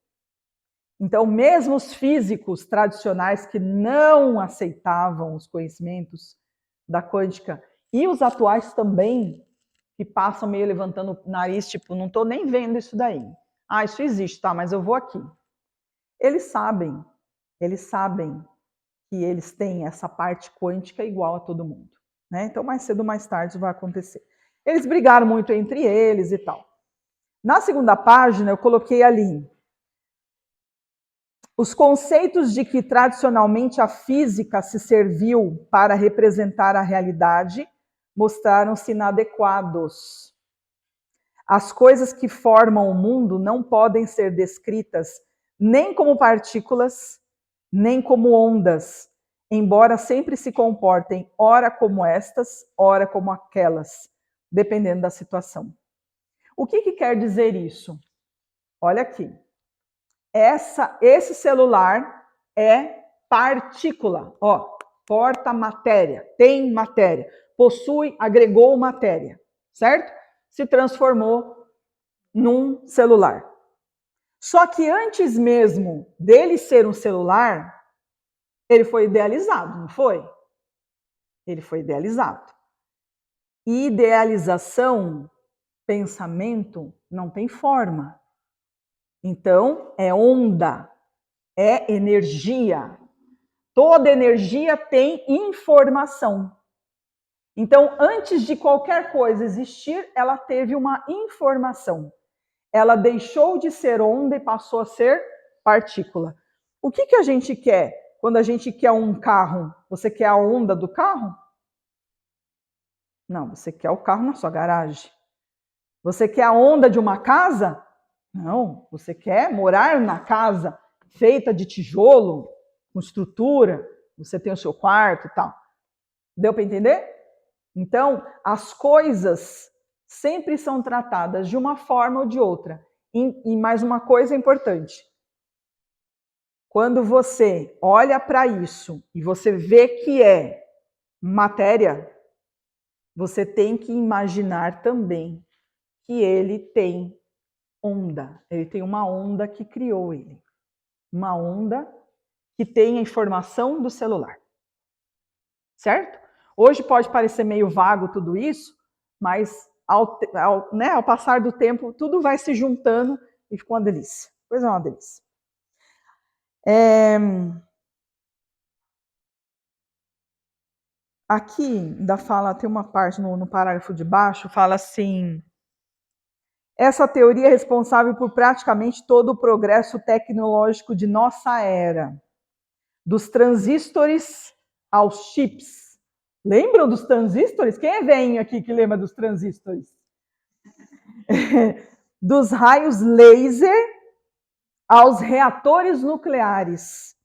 Então, mesmo os físicos tradicionais que não aceitavam os conhecimentos da quântica, e os atuais também, que passam meio levantando o nariz, tipo, não estou nem vendo isso daí. Ah, isso existe, tá, mas eu vou aqui. Eles sabem que eles têm essa parte quântica igual a todo mundo. Né? Então, mais cedo ou mais tarde isso vai acontecer. Eles brigaram muito entre eles e tal. Na segunda página, eu coloquei ali os conceitos de que tradicionalmente a física se serviu para representar a realidade mostraram-se inadequados. As coisas que formam o mundo não podem ser descritas nem como partículas, nem como ondas, embora sempre se comportem ora como estas, ora como aquelas, dependendo da situação. O que quer dizer isso? Olha aqui. Esse celular é partícula, ó, porta matéria, tem matéria, possui, agregou matéria, certo? Se transformou num celular. Só que antes mesmo dele ser um celular, ele foi idealizado, não foi? Ele foi idealizado. Idealização, pensamento, não tem forma. Então, é onda. é energia. Toda energia tem informação. Então, antes de qualquer coisa existir, ela teve uma informação. Ela deixou de ser onda e passou a ser partícula. O que a gente quer quando a gente quer um carro? Você quer a onda do carro? Não, você quer o carro na sua garagem. Você quer a onda de uma casa? Não, você quer morar na casa feita de tijolo, com estrutura, você tem o seu quarto e tal. Deu para entender? Então, as coisas sempre são tratadas de uma forma ou de outra. E mais uma coisa importante. Quando você olha para isso e você vê que é matéria, você tem que imaginar também que ele tem onda. Ele tem uma onda que criou ele. Uma onda que tem a informação do celular. Certo? Hoje pode parecer meio vago tudo isso, mas ao passar do tempo, tudo vai se juntando e fica uma delícia. Pois é, uma delícia. Aqui ainda fala, tem uma parte no parágrafo de baixo, fala assim: essa teoria é responsável por praticamente todo o progresso tecnológico de nossa era, dos transistores aos chips. Lembram dos transistores? Quem é velho aqui que lembra dos transistores? Dos raios laser aos reatores nucleares,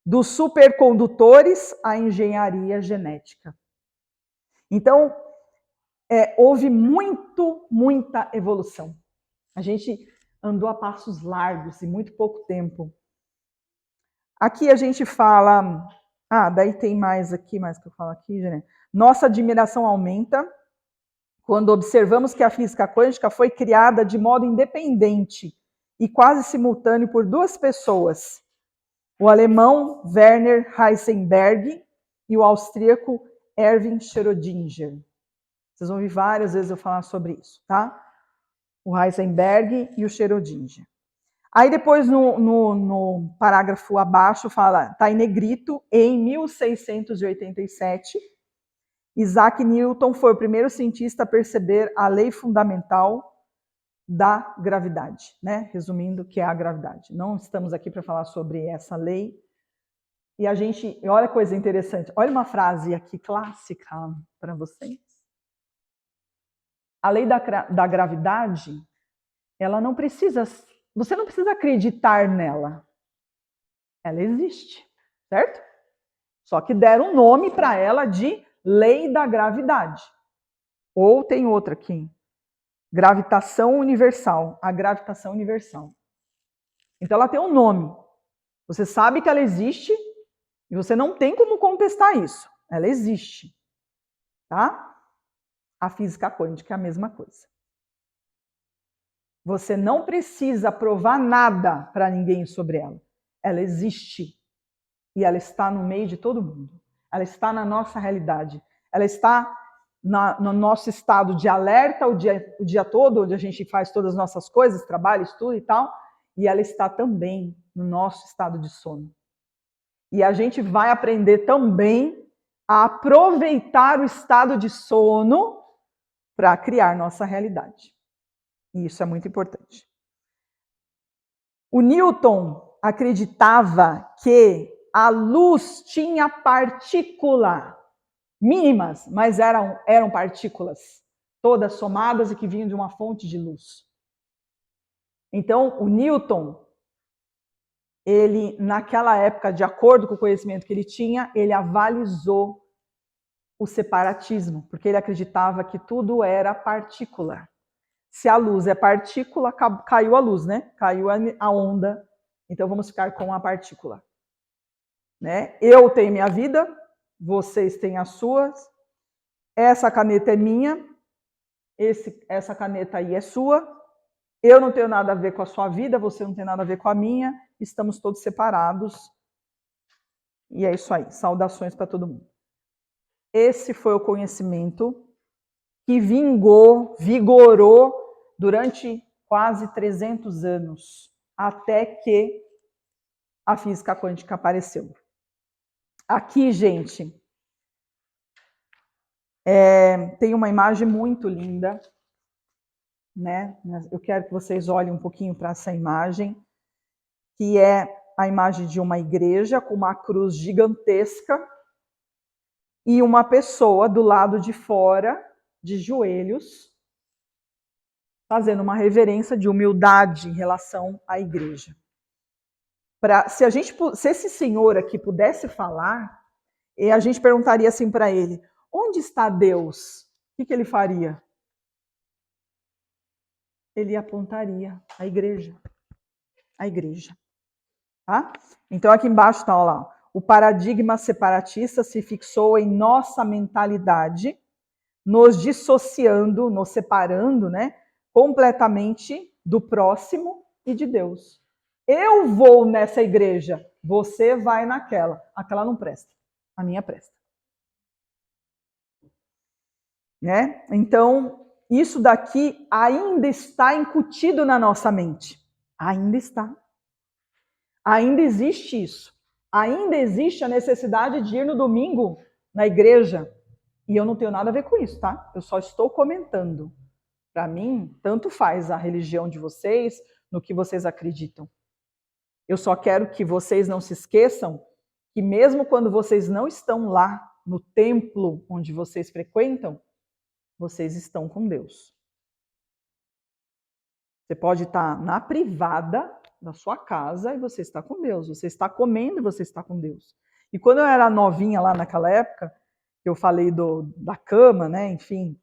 dos supercondutores à engenharia genética. Então, houve muita evolução. A gente andou a passos largos em muito pouco tempo. Aqui a gente fala... daí tem mais que eu falo aqui, né? Nossa admiração aumenta quando observamos que a física quântica foi criada de modo independente e quase simultâneo por duas pessoas, o alemão Werner Heisenberg e o austríaco Erwin Schrödinger. Vocês vão ouvir várias vezes eu falar sobre isso, tá? O Heisenberg e o Schrödinger. Aí depois no parágrafo abaixo fala, tá em negrito, em 1687, Isaac Newton foi o primeiro cientista a perceber a lei fundamental da gravidade, né? Resumindo, o que é a gravidade. Não estamos aqui para falar sobre essa lei. E olha que coisa interessante, olha uma frase aqui clássica para vocês. A lei da gravidade, ela não precisa, você não precisa acreditar nela. Ela existe, certo? Só que deram um nome para ela de lei da gravidade. Ou tem outra aqui, gravitação universal, a gravitação universal. Então ela tem um nome. Você sabe que ela existe e você não tem como contestar isso. Ela existe, tá? A física quântica é a mesma coisa. Você não precisa provar nada para ninguém sobre ela. Ela existe. E ela está no meio de todo mundo. Ela está na nossa realidade. Ela está no nosso estado de alerta o dia todo, onde a gente faz todas as nossas coisas, trabalho, estudo e tal. E ela está também no nosso estado de sono. E a gente vai aprender também a aproveitar o estado de sono para criar nossa realidade. E isso é muito importante. O Newton acreditava que a luz tinha partícula mínimas, mas eram partículas, todas somadas e que vinham de uma fonte de luz. Então, o Newton, ele, naquela época, de acordo com o conhecimento que ele tinha, ele avalizou o separatismo, porque ele acreditava que tudo era partícula. Se a luz é partícula, caiu a luz, né? Caiu a onda, então vamos ficar com a partícula. Né? Eu tenho minha vida, vocês têm as suas, essa caneta é minha, essa caneta aí é sua, eu não tenho nada a ver com a sua vida, você não tem nada a ver com a minha, estamos todos separados. E é isso aí, saudações para todo mundo. Esse foi o conhecimento que vigorou durante quase 300 anos, até que a física quântica apareceu. Aqui, gente, tem uma imagem muito linda, né? Eu quero que vocês olhem um pouquinho para essa imagem, que é a imagem de uma igreja com uma cruz gigantesca e uma pessoa do lado de fora, de joelhos, fazendo uma reverência de humildade em relação à igreja. Se esse senhor aqui pudesse falar, a gente perguntaria assim para ele: onde está Deus? O que ele faria? Ele apontaria a igreja. A igreja. Tá? Então aqui embaixo está lá. O paradigma separatista se fixou em nossa mentalidade, nos dissociando, nos separando, né, completamente do próximo e de Deus. Eu vou nessa igreja, você vai naquela. Aquela não presta, a minha presta. Né? Então, isso daqui ainda está incutido na nossa mente. Ainda está. Ainda existe isso. Ainda existe a necessidade de ir no domingo na igreja. E eu não tenho nada a ver com isso, tá? Eu só estou comentando. Para mim, tanto faz a religião de vocês, no que vocês acreditam. Eu só quero que vocês não se esqueçam que mesmo quando vocês não estão lá no templo onde vocês frequentam, vocês estão com Deus. Você pode estar na privada da sua casa e você está com Deus. Você está comendo e você está com Deus. E quando eu era novinha lá naquela época, eu falei da cama, né? Enfim,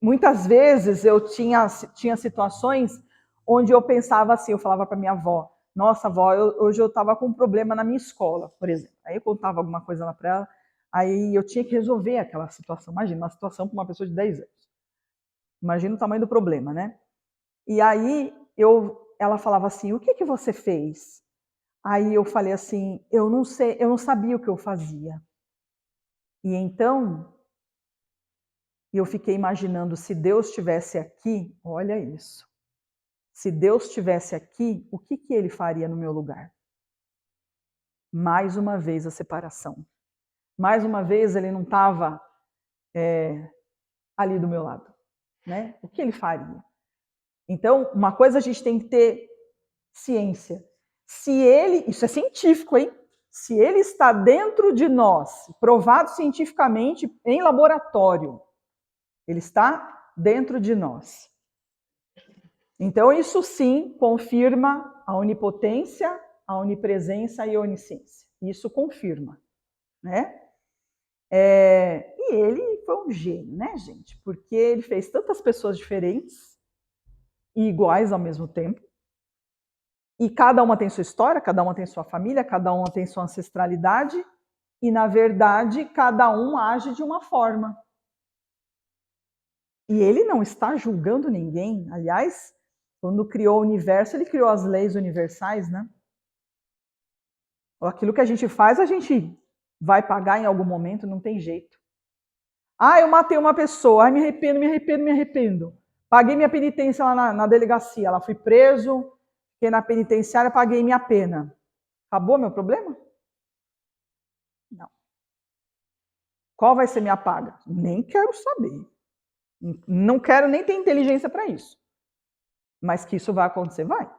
muitas vezes eu tinha situações onde eu pensava assim, eu falava para minha avó: nossa, avó, hoje eu estava com um problema na minha escola, por exemplo. Aí eu contava alguma coisa lá para ela, aí eu tinha que resolver aquela situação. Imagina, uma situação para uma pessoa de 10 anos. Imagina o tamanho do problema, né? E aí ela falava assim: o que você fez? Aí eu falei assim: eu não sei, eu não sabia o que eu fazia. E então eu fiquei imaginando, se Deus estivesse aqui, olha isso. Se Deus estivesse aqui, o que ele faria no meu lugar? Mais uma vez a separação. Mais uma vez ele não estava ali do meu lado, né? O que ele faria? Então, uma coisa a gente tem que ter ciência. Se ele, isso é científico, hein? Se ele está dentro de nós, provado cientificamente em laboratório, ele está dentro de nós. Então, isso sim confirma a onipotência, a onipresença e a onisciência. Isso confirma, né? E ele foi um gênio, né, gente? Porque ele fez tantas pessoas diferentes e iguais ao mesmo tempo. E cada uma tem sua história, cada uma tem sua família, cada uma tem sua ancestralidade. E, na verdade, cada um age de uma forma. E ele não está julgando ninguém. Aliás, quando criou o universo, ele criou as leis universais, né? Aquilo que a gente faz, a gente vai pagar em algum momento, não tem jeito. Ah, eu matei uma pessoa, ai, me arrependo, me arrependo, me arrependo. Paguei minha penitência lá na delegacia, lá fui preso, fiquei na penitenciária, paguei minha pena. Acabou meu problema? Não. Qual vai ser minha paga? Nem quero saber. Não quero nem ter inteligência para isso. Mas que isso vai acontecer, vai.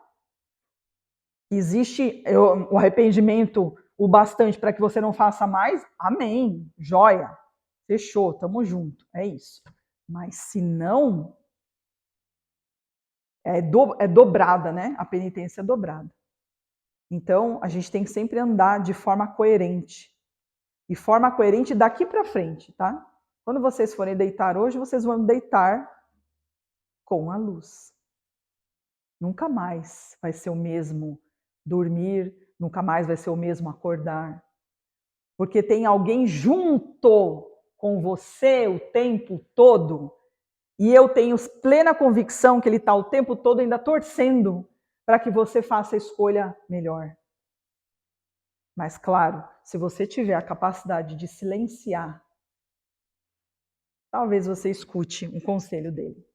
Existe o arrependimento o bastante para que você não faça mais? Amém. Joia. Fechou, tamo junto. É isso. Mas se não, é dobrada, né? A penitência é dobrada. Então, a gente tem que sempre andar de forma coerente. E forma coerente daqui para frente, tá? Quando vocês forem deitar hoje, vocês vão deitar com a luz. Nunca mais vai ser o mesmo dormir, nunca mais vai ser o mesmo acordar. Porque tem alguém junto com você o tempo todo. E eu tenho plena convicção que ele está o tempo todo ainda torcendo para que você faça a escolha melhor. Mas, claro, se você tiver a capacidade de silenciar, talvez você escute um conselho dele.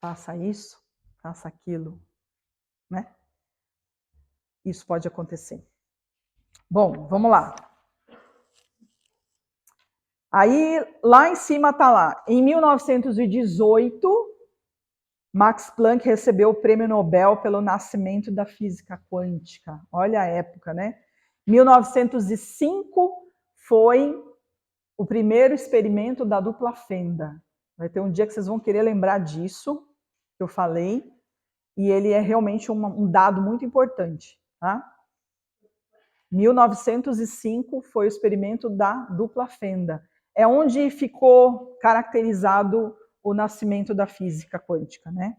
Faça isso, faça aquilo. né? Isso pode acontecer. Bom, vamos lá. Aí, lá em cima tá lá. Em 1918, Max Planck recebeu o prêmio Nobel pelo nascimento da física quântica. Olha a época, né? 1905 foi o primeiro experimento da dupla fenda. Vai ter um dia que vocês vão querer lembrar disso, que eu falei, e ele é realmente um dado muito importante, tá? 1905 foi o experimento da dupla fenda. É onde ficou caracterizado o nascimento da física quântica, né?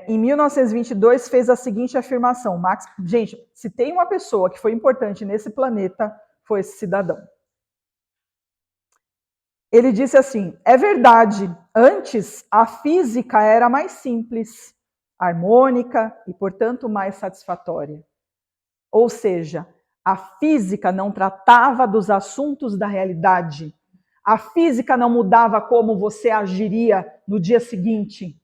Em 1922 fez a seguinte afirmação, Max, gente, se tem uma pessoa que foi importante nesse planeta, foi esse cidadão. Ele disse assim: é verdade, antes a física era mais simples, harmônica e, portanto, mais satisfatória. Ou seja, a física não tratava dos assuntos da realidade. A física não mudava como você agiria no dia seguinte.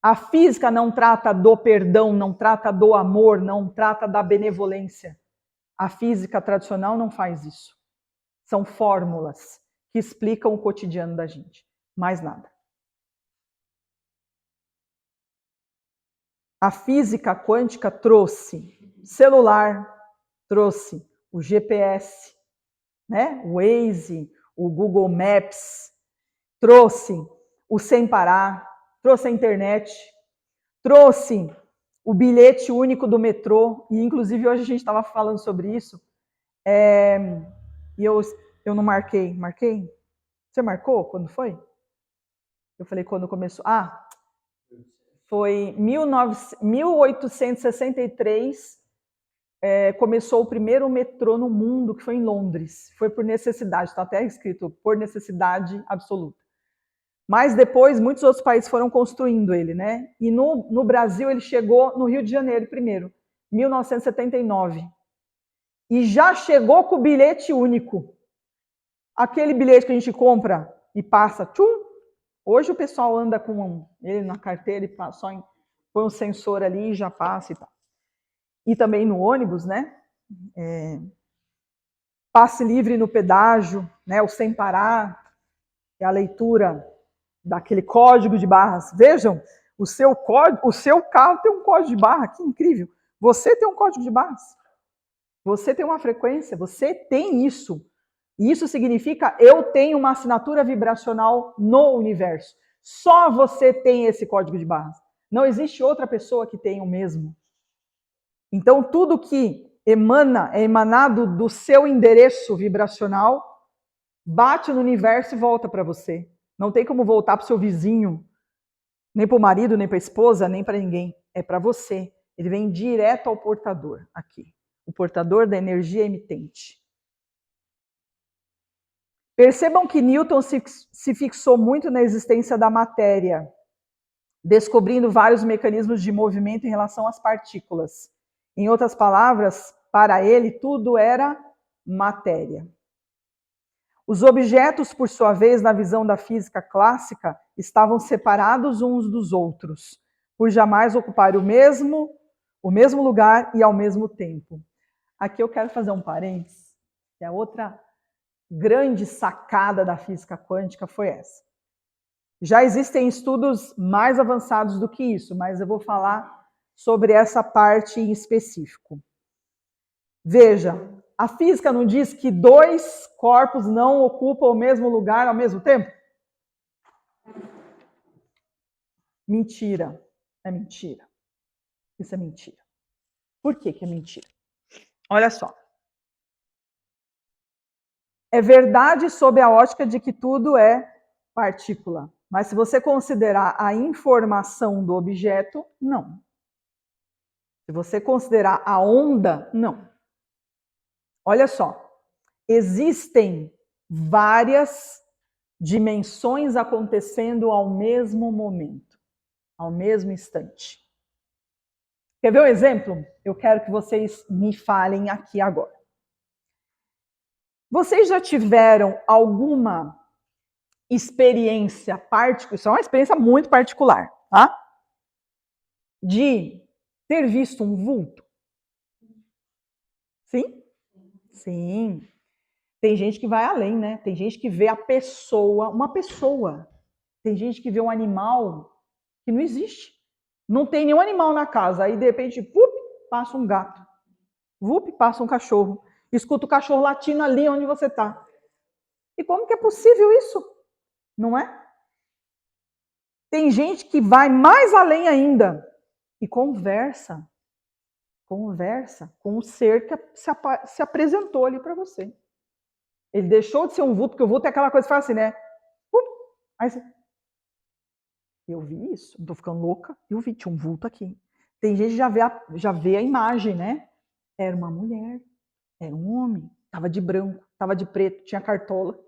A física não trata do perdão, não trata do amor, não trata da benevolência. A física tradicional não faz isso. São fórmulas que explicam o cotidiano da gente. Mais nada. A física quântica trouxe celular, trouxe o GPS, né? O Waze, o Google Maps, trouxe o Sem Parar, trouxe a internet, trouxe o bilhete único do metrô, e inclusive hoje a gente estava falando sobre isso, e eu não marquei. Marquei? Você marcou? Quando foi? Eu falei quando começou. Foi 1863, começou o primeiro metrô no mundo, que foi em Londres. Foi por necessidade, está até escrito, por necessidade absoluta. Mas depois, muitos outros países foram construindo ele, né? E no Brasil, ele chegou no Rio de Janeiro primeiro, 1979. E já chegou com o bilhete único. Aquele bilhete que a gente compra e passa, tchum. Hoje o pessoal anda com ele na carteira e só põe um sensor ali e já passa e tal. E também no ônibus, né? Passe livre no pedágio, né? O Sem Parar, é a leitura daquele código de barras. Vejam, o seu carro tem um código de barra, que incrível. Você tem um código de barras. Você tem uma frequência, você tem isso. E isso significa eu tenho uma assinatura vibracional no universo. Só você tem esse código de barras. Não existe outra pessoa que tenha o mesmo. Então, tudo que emana, é emanado do seu endereço vibracional, bate no universo e volta para você. Não tem como voltar para o seu vizinho, nem para o marido, nem para a esposa, nem para ninguém. É para você. Ele vem direto ao portador, aqui. O portador da energia emitente. Percebam que Newton se fixou muito na existência da matéria, descobrindo vários mecanismos de movimento em relação às partículas. Em outras palavras, para ele, tudo era matéria. Os objetos, por sua vez, na visão da física clássica, estavam separados uns dos outros, por jamais ocupar o mesmo lugar e ao mesmo tempo. Aqui eu quero fazer um parênteses, que é outra grande sacada da física quântica foi essa. Já existem estudos mais avançados do que isso, mas eu vou falar sobre essa parte em específico. Veja, a física não diz que dois corpos não ocupam o mesmo lugar ao mesmo tempo? Mentira. É mentira. Isso é mentira. Por que é mentira? Olha só. É verdade sob a ótica de que tudo é partícula. Mas se você considerar a informação do objeto, não. Se você considerar a onda, não. Olha só. Existem várias dimensões acontecendo ao mesmo momento, ao mesmo instante. Quer ver um exemplo? Eu quero que vocês me falem aqui agora. Vocês já tiveram alguma experiência particular? Isso é uma experiência muito particular, tá? de ter visto um vulto? Sim? Sim. Tem gente que vai além, né? Tem gente que vê a pessoa, uma pessoa. Tem gente que vê um animal que não existe. Não tem nenhum animal na casa. Aí, de repente, passa um gato. Passa um cachorro. Escuta o cachorro latindo ali onde você está. E como que é possível isso? Não é? Tem gente que vai mais além ainda e conversa com o ser que se apresentou ali para você. Ele deixou de ser um vulto, porque o vulto é aquela coisa que faz assim, né? Aí você... Eu vi isso, não tô ficando louca, eu vi, tinha um vulto aqui. Tem gente que já vê a imagem, né? Era uma mulher, era um homem, tava de branco, tava de preto, tinha cartola.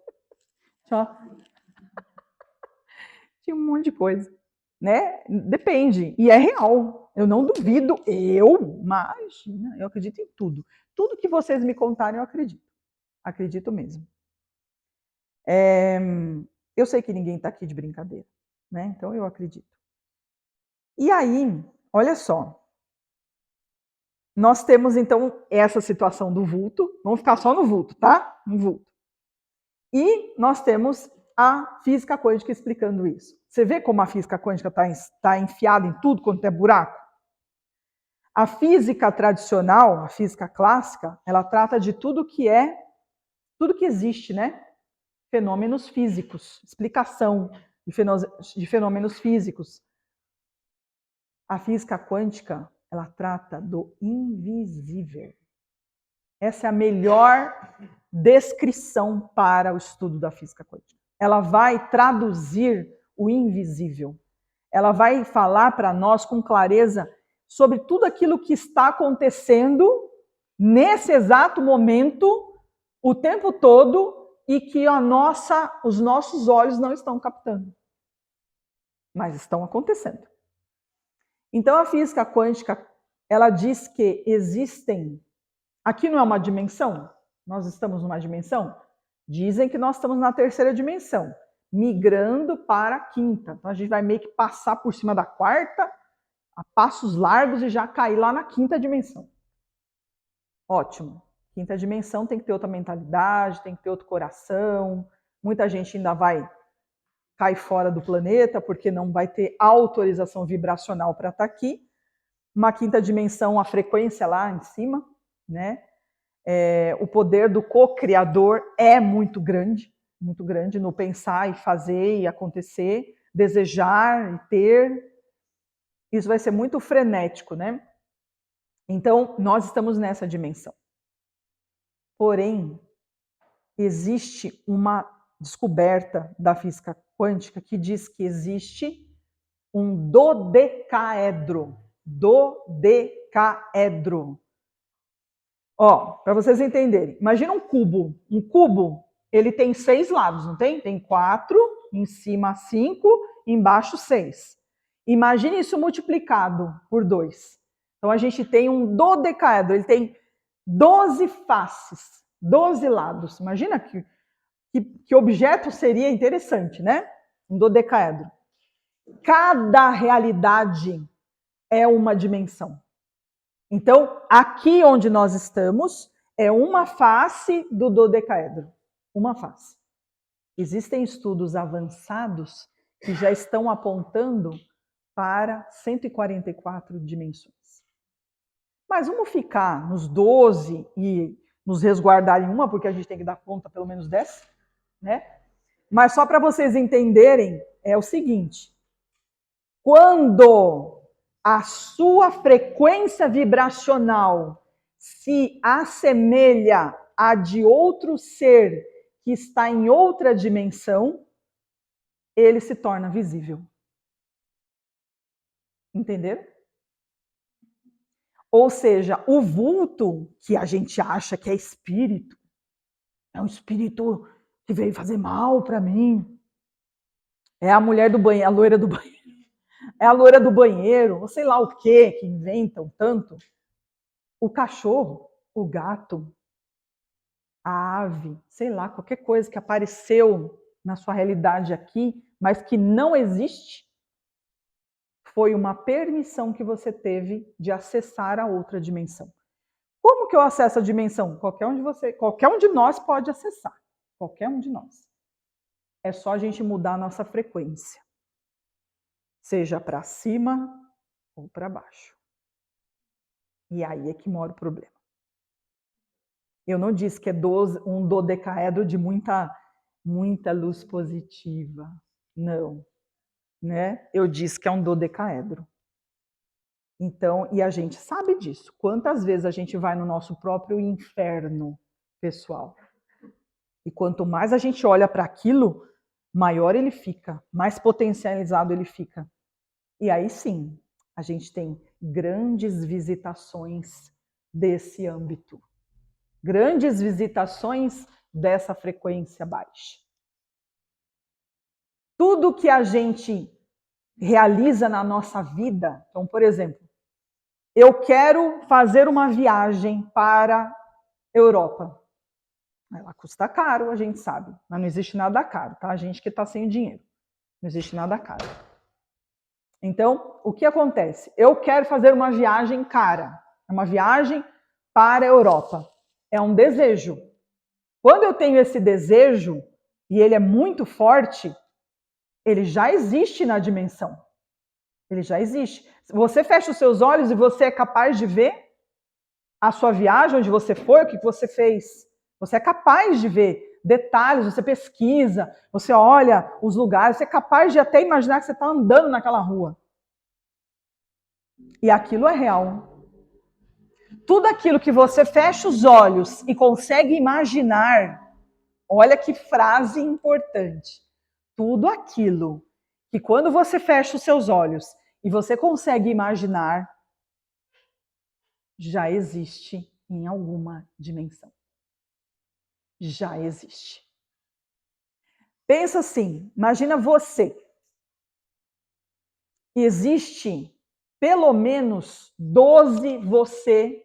Tinha um monte de coisa, né? Depende, e é real. Eu não duvido, imagina, eu acredito em tudo. Tudo que vocês me contarem, eu acredito. Acredito mesmo. Eu sei que ninguém está aqui de brincadeira, né? Então eu acredito. E aí, olha só. Nós temos então essa situação do vulto. Vamos ficar só no vulto, tá? No vulto. E nós temos a física quântica explicando isso. Você vê como a física quântica está enfiada em tudo quanto é buraco? A física tradicional, a física clássica, ela trata de tudo que existe, né? Fenômenos físicos, explicação de fenômenos físicos. A física quântica, ela trata do invisível. Essa é a melhor descrição para o estudo da física quântica. Ela vai traduzir o invisível. Ela vai falar para nós com clareza sobre tudo aquilo que está acontecendo nesse exato momento, o tempo todo, e que os nossos olhos não estão captando. Mas estão acontecendo. Então, a física quântica, ela diz que existem... Aqui não é uma dimensão? Nós estamos numa dimensão? Dizem que nós estamos na terceira dimensão, migrando para a quinta. Então, a gente vai meio que passar por cima da quarta, a passos largos, e já cair lá na quinta dimensão. Ótimo. Quinta dimensão tem que ter outra mentalidade, tem que ter outro coração. Muita gente ainda vai cair fora do planeta, porque não vai ter autorização vibracional para estar aqui. Uma quinta dimensão, a frequência lá em cima, né? O poder do co-criador é muito grande no pensar e fazer e acontecer, desejar e ter. Isso vai ser muito frenético, né? Então, nós estamos nessa dimensão. Porém, existe uma descoberta da física quântica que diz que existe um dodecaedro. Dodecaedro. Ó, para vocês entenderem, imagina um cubo. Um cubo, ele tem 6 lados, não tem? Tem 4, em cima 5, embaixo 6. Imagine isso multiplicado por 2. Então a gente tem um dodecaedro, ele tem 12 faces, 12 lados. Imagina que objeto seria interessante, né? Um dodecaedro. Cada realidade é uma dimensão. Então, aqui onde nós estamos é uma face do dodecaedro. Uma face. Existem estudos avançados que já estão apontando para 144 dimensões. Mas vamos ficar nos 12 e nos resguardar em uma, porque a gente tem que dar conta pelo menos dessa, né? Mas só para vocês entenderem, é o seguinte: quando a sua frequência vibracional se assemelha à de outro ser que está em outra dimensão, ele se torna visível. Entenderam? Ou seja, o vulto que a gente acha que é espírito, é um espírito que veio fazer mal para mim. É a mulher do banheiro, a loira do banheiro. É a loira do banheiro, ou sei lá o que inventam tanto. O cachorro, o gato, a ave, sei lá, qualquer coisa que apareceu na sua realidade aqui, mas que não existe, foi uma permissão que você teve de acessar a outra dimensão. Como que eu acesso a dimensão? Qualquer um de nós pode acessar. Qualquer um de nós. É só a gente mudar a nossa frequência. Seja para cima ou para baixo. E aí é que mora o problema. Eu não disse que é um dodecaedro de muita luz positiva. Não. Né? Eu disse que é um dodecaedro. Então, e a gente sabe disso. Quantas vezes a gente vai no nosso próprio inferno pessoal? E quanto mais a gente olha para aquilo, maior ele fica, mais potencializado ele fica. E aí sim, a gente tem grandes visitações desse âmbito. Grandes visitações dessa frequência baixa. Tudo que a gente realiza na nossa vida, então, por exemplo, eu quero fazer uma viagem para a Europa. Ela custa caro, a gente sabe, mas não existe nada caro, tá? A gente que está sem dinheiro. Não existe nada caro. Então, o que acontece? Eu quero fazer uma viagem cara, uma viagem para a Europa. É um desejo. Quando eu tenho esse desejo, e ele é muito forte, ele já existe na dimensão. Ele já existe. Você fecha os seus olhos e você é capaz de ver a sua viagem, onde você foi, o que você fez. Você é capaz de ver detalhes, você pesquisa, você olha os lugares, você é capaz de até imaginar que você está andando naquela rua. E aquilo é real. Tudo aquilo que você fecha os olhos e consegue imaginar, olha que frase importante. Tudo aquilo que quando você fecha os seus olhos e você consegue imaginar, já existe em alguma dimensão. Já existe. Pensa assim, imagina você. Existe pelo menos 12 você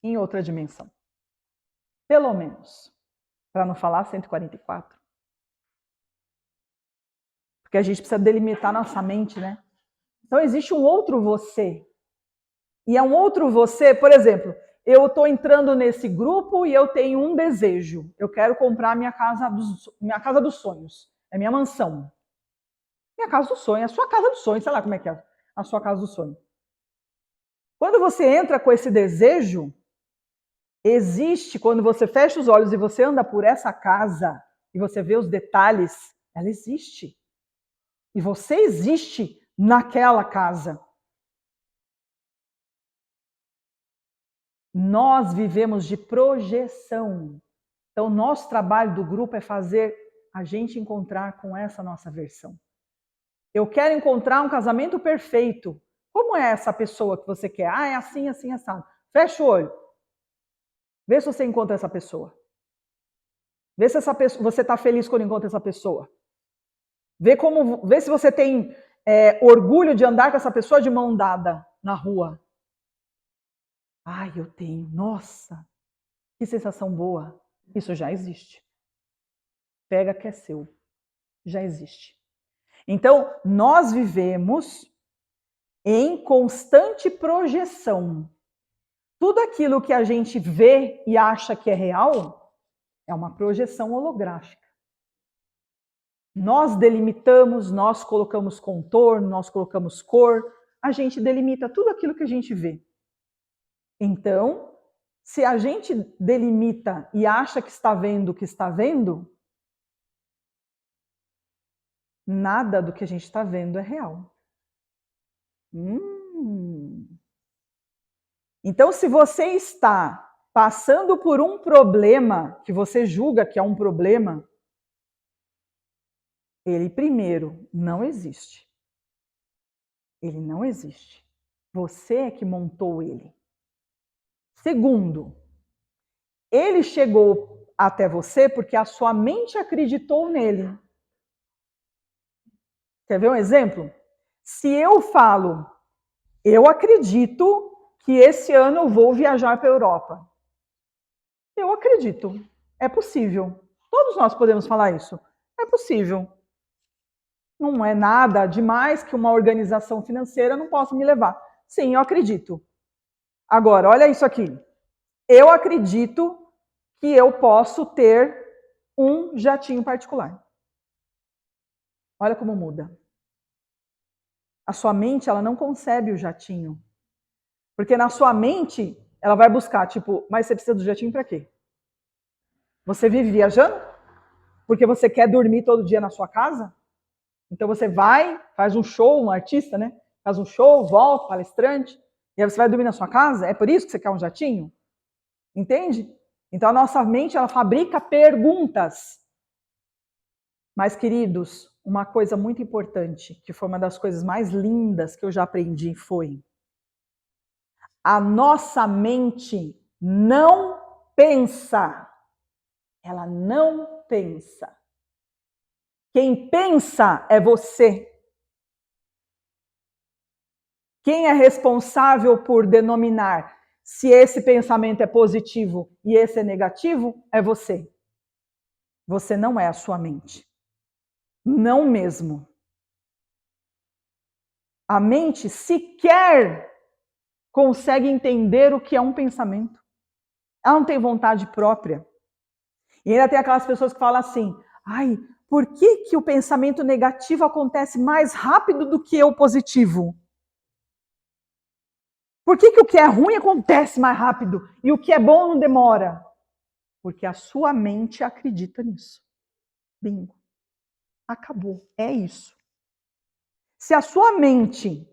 em outra dimensão. Pelo menos. Para não falar 144. Porque a gente precisa delimitar nossa mente, né? Então existe um outro você. E é um outro você, por exemplo, eu estou entrando nesse grupo e eu tenho um desejo. Eu quero comprar minha casa dos sonhos. É minha mansão. Minha casa do sonho, a sua casa do sonho, sei lá como é que é a sua casa do sonho. Quando você entra com esse desejo, existe, quando você fecha os olhos e você anda por essa casa e você vê os detalhes, ela existe. E você existe naquela casa. Nós vivemos de projeção. Então, nosso trabalho do grupo é fazer a gente encontrar com essa nossa versão. Eu quero encontrar um casamento perfeito. Como é essa pessoa que você quer? Ah, é assim, assim, assado. Fecha o olho. Vê se você encontra essa pessoa. Vê se você está feliz quando encontra essa pessoa. Vê se você tem orgulho de andar com essa pessoa de mão dada na rua. Ai, eu tenho. Nossa, que sensação boa. Isso já existe. Pega que é seu. Já existe. Então, nós vivemos em constante projeção. Tudo aquilo que a gente vê e acha que é real é uma projeção holográfica. Nós delimitamos, nós colocamos contorno, nós colocamos cor, a gente delimita tudo aquilo que a gente vê. Então, se a gente delimita e acha que está vendo o que está vendo, nada do que a gente está vendo é real. Então, se você está passando por um problema que você julga que é um problema, ele primeiro não existe. Ele não existe. Você é que montou ele. Segundo, ele chegou até você porque a sua mente acreditou nele. Quer ver um exemplo? Se eu falo, eu acredito que esse ano eu vou viajar para a Europa. Eu acredito. É possível. Todos nós podemos falar isso. É possível. Não é nada demais que uma organização financeira não possa me levar. Sim, eu acredito. Agora, olha isso aqui. Eu acredito que eu posso ter um jatinho particular. Olha como muda. A sua mente, ela não concebe o jatinho. Porque na sua mente, ela vai buscar, tipo, mas você precisa do jatinho para quê? Você vive viajando? Porque você quer dormir todo dia na sua casa? Então você vai, faz um show, um artista, né? Faz um show, volta, palestrante, e aí você vai dormir na sua casa? É por isso que você quer um jatinho? Entende? Então a nossa mente, ela fabrica perguntas. Mas, queridos, uma coisa muito importante, que foi uma das coisas mais lindas que eu já aprendi, foi: a nossa mente não pensa. Ela não pensa. Quem pensa é você. Quem é responsável por denominar se esse pensamento é positivo e esse é negativo é você. Você não é a sua mente. Não mesmo. A mente sequer consegue entender o que é um pensamento. Ela não tem vontade própria. E ainda tem aquelas pessoas que falam assim: ai, por que o pensamento negativo acontece mais rápido do que o positivo? Por que o que é ruim acontece mais rápido e o que é bom não demora? Porque a sua mente acredita nisso. Bingo. Acabou. É isso. Se a sua mente,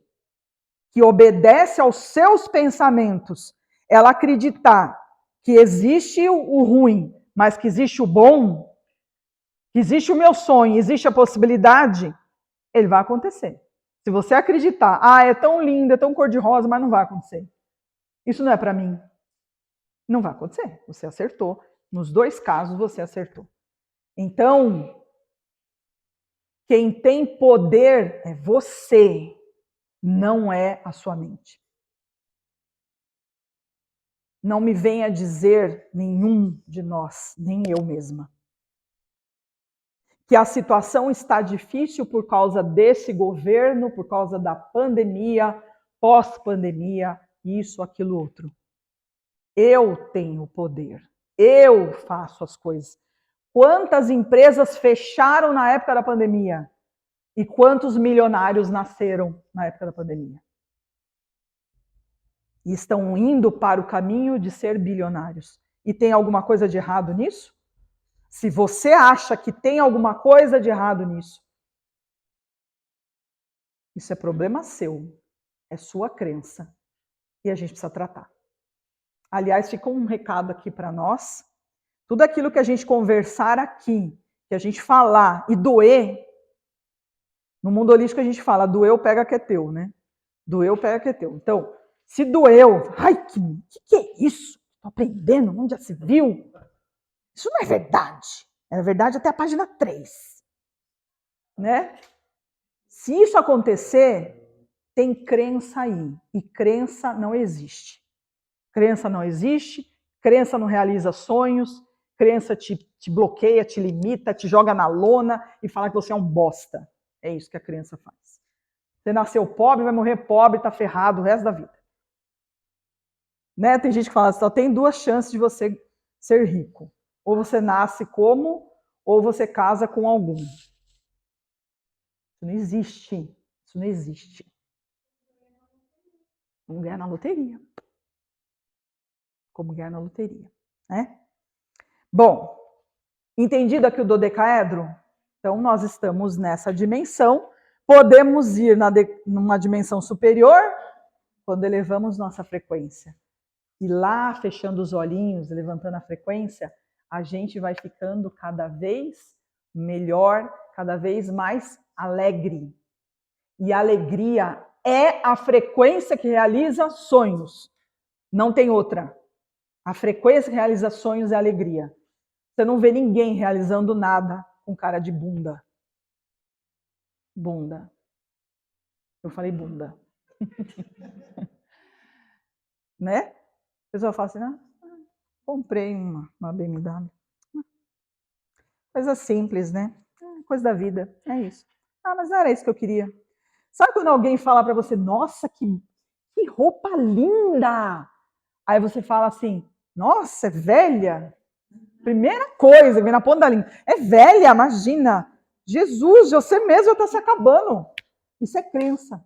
que obedece aos seus pensamentos, ela acreditar que existe o ruim, mas que existe o bom, que existe o meu sonho, existe a possibilidade, ele vai acontecer. Se você acreditar, é tão lindo, é tão cor-de-rosa, mas não vai acontecer. Isso não é para mim. Não vai acontecer. Você acertou. Nos dois casos, você acertou. Então, quem tem poder é você, não é a sua mente. Não me venha dizer nenhum de nós, nem eu mesma, que a situação está difícil por causa desse governo, por causa da pandemia, pós-pandemia, isso, aquilo, outro. Eu tenho poder. Eu faço as coisas. Quantas empresas fecharam na época da pandemia? E quantos milionários nasceram na época da pandemia? E estão indo para o caminho de ser bilionários. E tem alguma coisa de errado nisso? Se você acha que tem alguma coisa de errado nisso, isso é problema seu. É sua crença. E a gente precisa tratar. Aliás, fica um recado aqui para nós. Tudo aquilo que a gente conversar aqui, que a gente falar e doer, no mundo holístico a gente fala, doeu, pega que é teu, né? Doeu, pega que é teu. Então, se doeu, ai, que é isso? Estou aprendendo, onde já se viu? Isso não é verdade. É verdade até a página 3. Né? Se isso acontecer, tem crença aí. E crença não existe. Crença não existe, crença não realiza sonhos, crença te bloqueia, te limita, te joga na lona e fala que você é um bosta. É isso que a crença faz. Você nasceu pobre, vai morrer pobre, tá ferrado o resto da vida. Né? Tem gente que fala, só tem duas chances de você ser rico. Ou você nasce como, ou você casa com algum. Isso não existe. Isso não existe. Como ganhar na loteria. Como ganhar na loteria. Né? Bom, entendido aqui o dodecaedro? Então, nós estamos nessa dimensão. Podemos ir numa dimensão superior quando elevamos nossa frequência. E lá, fechando os olhinhos, levantando a frequência, a gente vai ficando cada vez melhor, cada vez mais alegre. E a alegria é a frequência que realiza sonhos. Não tem outra. A frequência que realiza sonhos é alegria. Você não vê ninguém realizando nada com cara de bunda. Bunda. Eu falei bunda. Né? A pessoa fala assim, comprei uma BMW. Coisa simples, né? Coisa da vida, é isso. Ah, mas não era isso que eu queria. Sabe quando alguém fala para você, nossa, que roupa linda! Aí você fala assim, nossa, é velha? Primeira coisa, vem na ponta da língua. É velha, imagina. Jesus, você mesmo está se acabando. Isso é crença.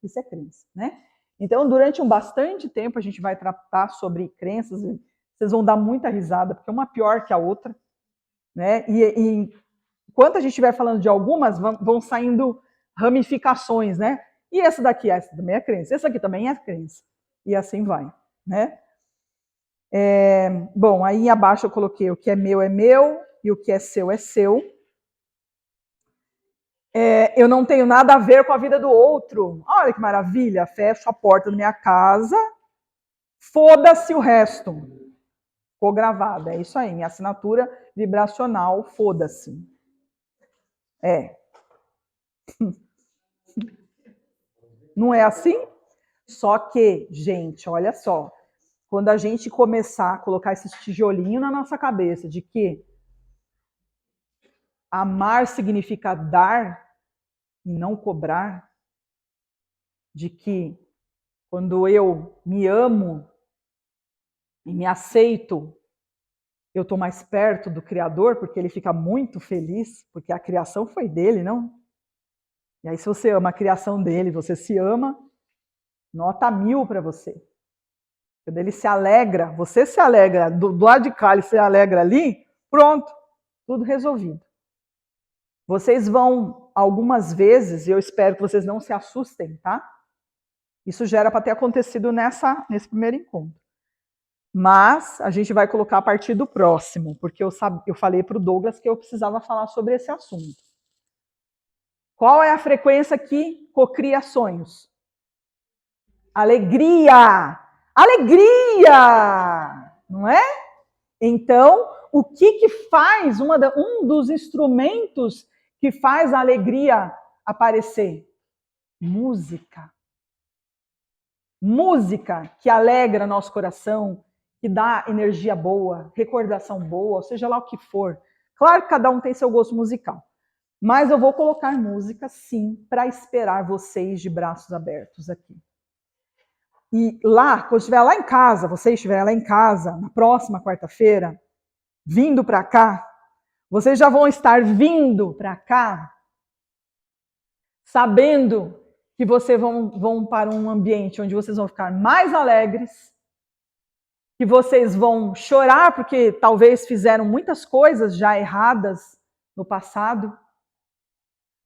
Isso é crença, né? Então, durante bastante tempo, a gente vai tratar sobre crenças. Vocês vão dar muita risada, porque uma pior que a outra, né? E enquanto a gente estiver falando de algumas, vão saindo ramificações, né? E essa daqui, essa também é crença. Essa aqui também é crença. E assim vai, né? Bom, aí abaixo eu coloquei o que é meu e o que é seu é seu. Eu não tenho nada a ver com a vida do outro. Olha que maravilha, fecho a porta da minha casa, foda-se o resto. Ficou gravado, é isso aí, minha assinatura vibracional, foda-se. Não é assim? Só que, gente, olha só, quando a gente começar a colocar esses tijolinhos na nossa cabeça de que amar significa dar e não cobrar, de que quando eu me amo e me aceito, eu estou mais perto do Criador, porque ele fica muito feliz, porque a criação foi dele, não? E aí, se você ama a criação dele, você se ama, nota 1000 para você. Quando ele se alegra, você se alegra, do lado de cá ele se alegra ali, pronto, tudo resolvido. Vocês vão, algumas vezes, e eu espero que vocês não se assustem, tá? Isso já era para ter acontecido nesse primeiro encontro. Mas a gente vai colocar a partir do próximo, porque eu falei para o Douglas que eu precisava falar sobre esse assunto. Qual é a frequência que cocria sonhos? Alegria! Alegria! Não é? Então, o que faz, um dos instrumentos que faz a alegria aparecer? Música. Música que alegra nosso coração, que dá energia boa, recordação boa, seja lá o que for. Claro que cada um tem seu gosto musical, mas eu vou colocar música, sim, para esperar vocês de braços abertos aqui. E lá, quando estiver lá em casa, vocês estiverem lá em casa, na próxima quarta-feira, vindo para cá, vocês já vão estar vindo para cá sabendo que vocês vão para um ambiente onde vocês vão ficar mais alegres, que vocês vão chorar porque talvez fizeram muitas coisas já erradas no passado,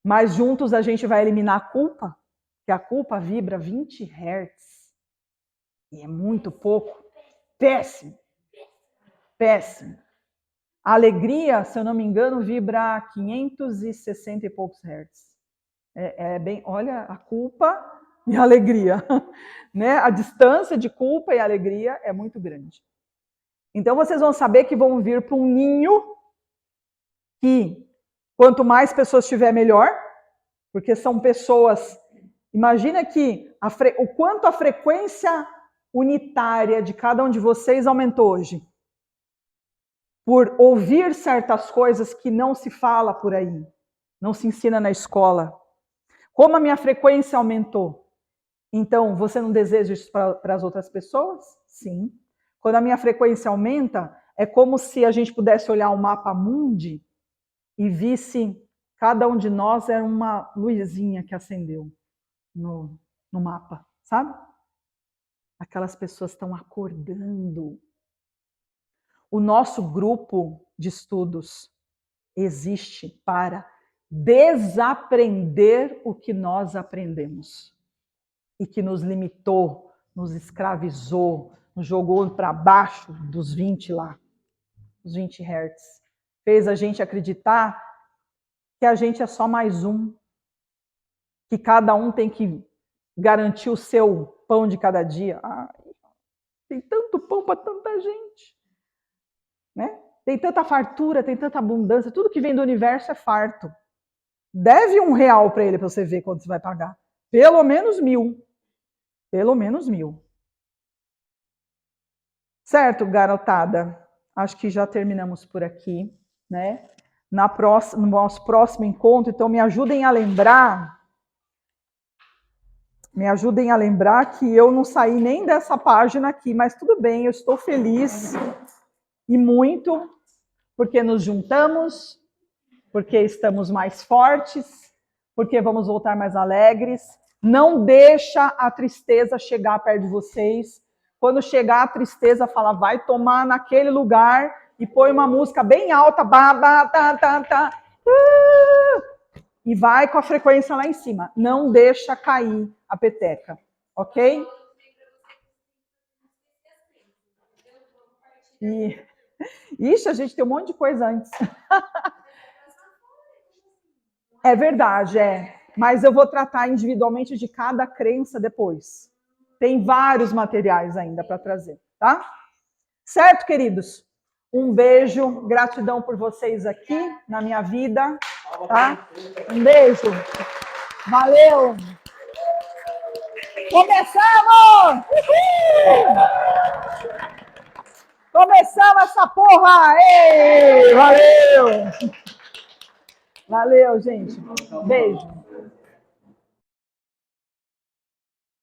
mas juntos a gente vai eliminar a culpa, que a culpa vibra 20 Hz. E é muito pouco. Péssimo. Péssimo. A alegria, se eu não me engano, vibra 560 e poucos Hz. É bem, olha, a culpa e a alegria, né? A distância de culpa e alegria é muito grande. Então vocês vão saber que vão vir para um ninho que quanto mais pessoas tiver, melhor, porque são pessoas. Imagina que o quanto a frequência unitária de cada um de vocês aumentou hoje. Por ouvir certas coisas que não se fala por aí, não se ensina na escola. Como a minha frequência aumentou? Então, você não deseja isso para as outras pessoas? Sim. Quando a minha frequência aumenta, é como se a gente pudesse olhar o mapa mundi e visse cada um de nós era uma luzinha que acendeu no mapa, sabe? Aquelas pessoas estão acordando. O nosso grupo de estudos existe para desaprender o que nós aprendemos e que nos limitou, nos escravizou, nos jogou para baixo dos 20 lá, os 20 Hz. Fez a gente acreditar que a gente é só mais um, que cada um tem que garantir o seu pão de cada dia. Tem tanto pão para tanta gente, né? Tem tanta fartura, tem tanta abundância, tudo que vem do universo é farto. Deve R$1 para ele para você ver quanto você vai pagar. Pelo menos 1000. Pelo menos 1000. Certo, garotada? Acho que já terminamos por aqui, né? no nosso próximo encontro, então me ajudem a lembrar. Me ajudem a lembrar que eu não saí nem dessa página aqui, mas tudo bem, eu estou feliz e muito, porque nos juntamos, porque estamos mais fortes, porque vamos voltar mais alegres. Não deixa a tristeza chegar perto de vocês. Quando chegar a tristeza, fala, vai tomar naquele lugar e põe uma música bem alta, e vai com a frequência lá em cima. Não deixa cair a peteca, ok? Ixi, a gente tem um monte de coisa antes. É verdade, é. Mas eu vou tratar individualmente de cada crença depois. Tem vários materiais ainda para trazer, tá? Certo, queridos? Um beijo, gratidão por vocês aqui na minha vida, tá? Um beijo. Valeu! Começamos! Uhul! Começamos essa porra! Ei! Valeu! Valeu, gente. Beijo.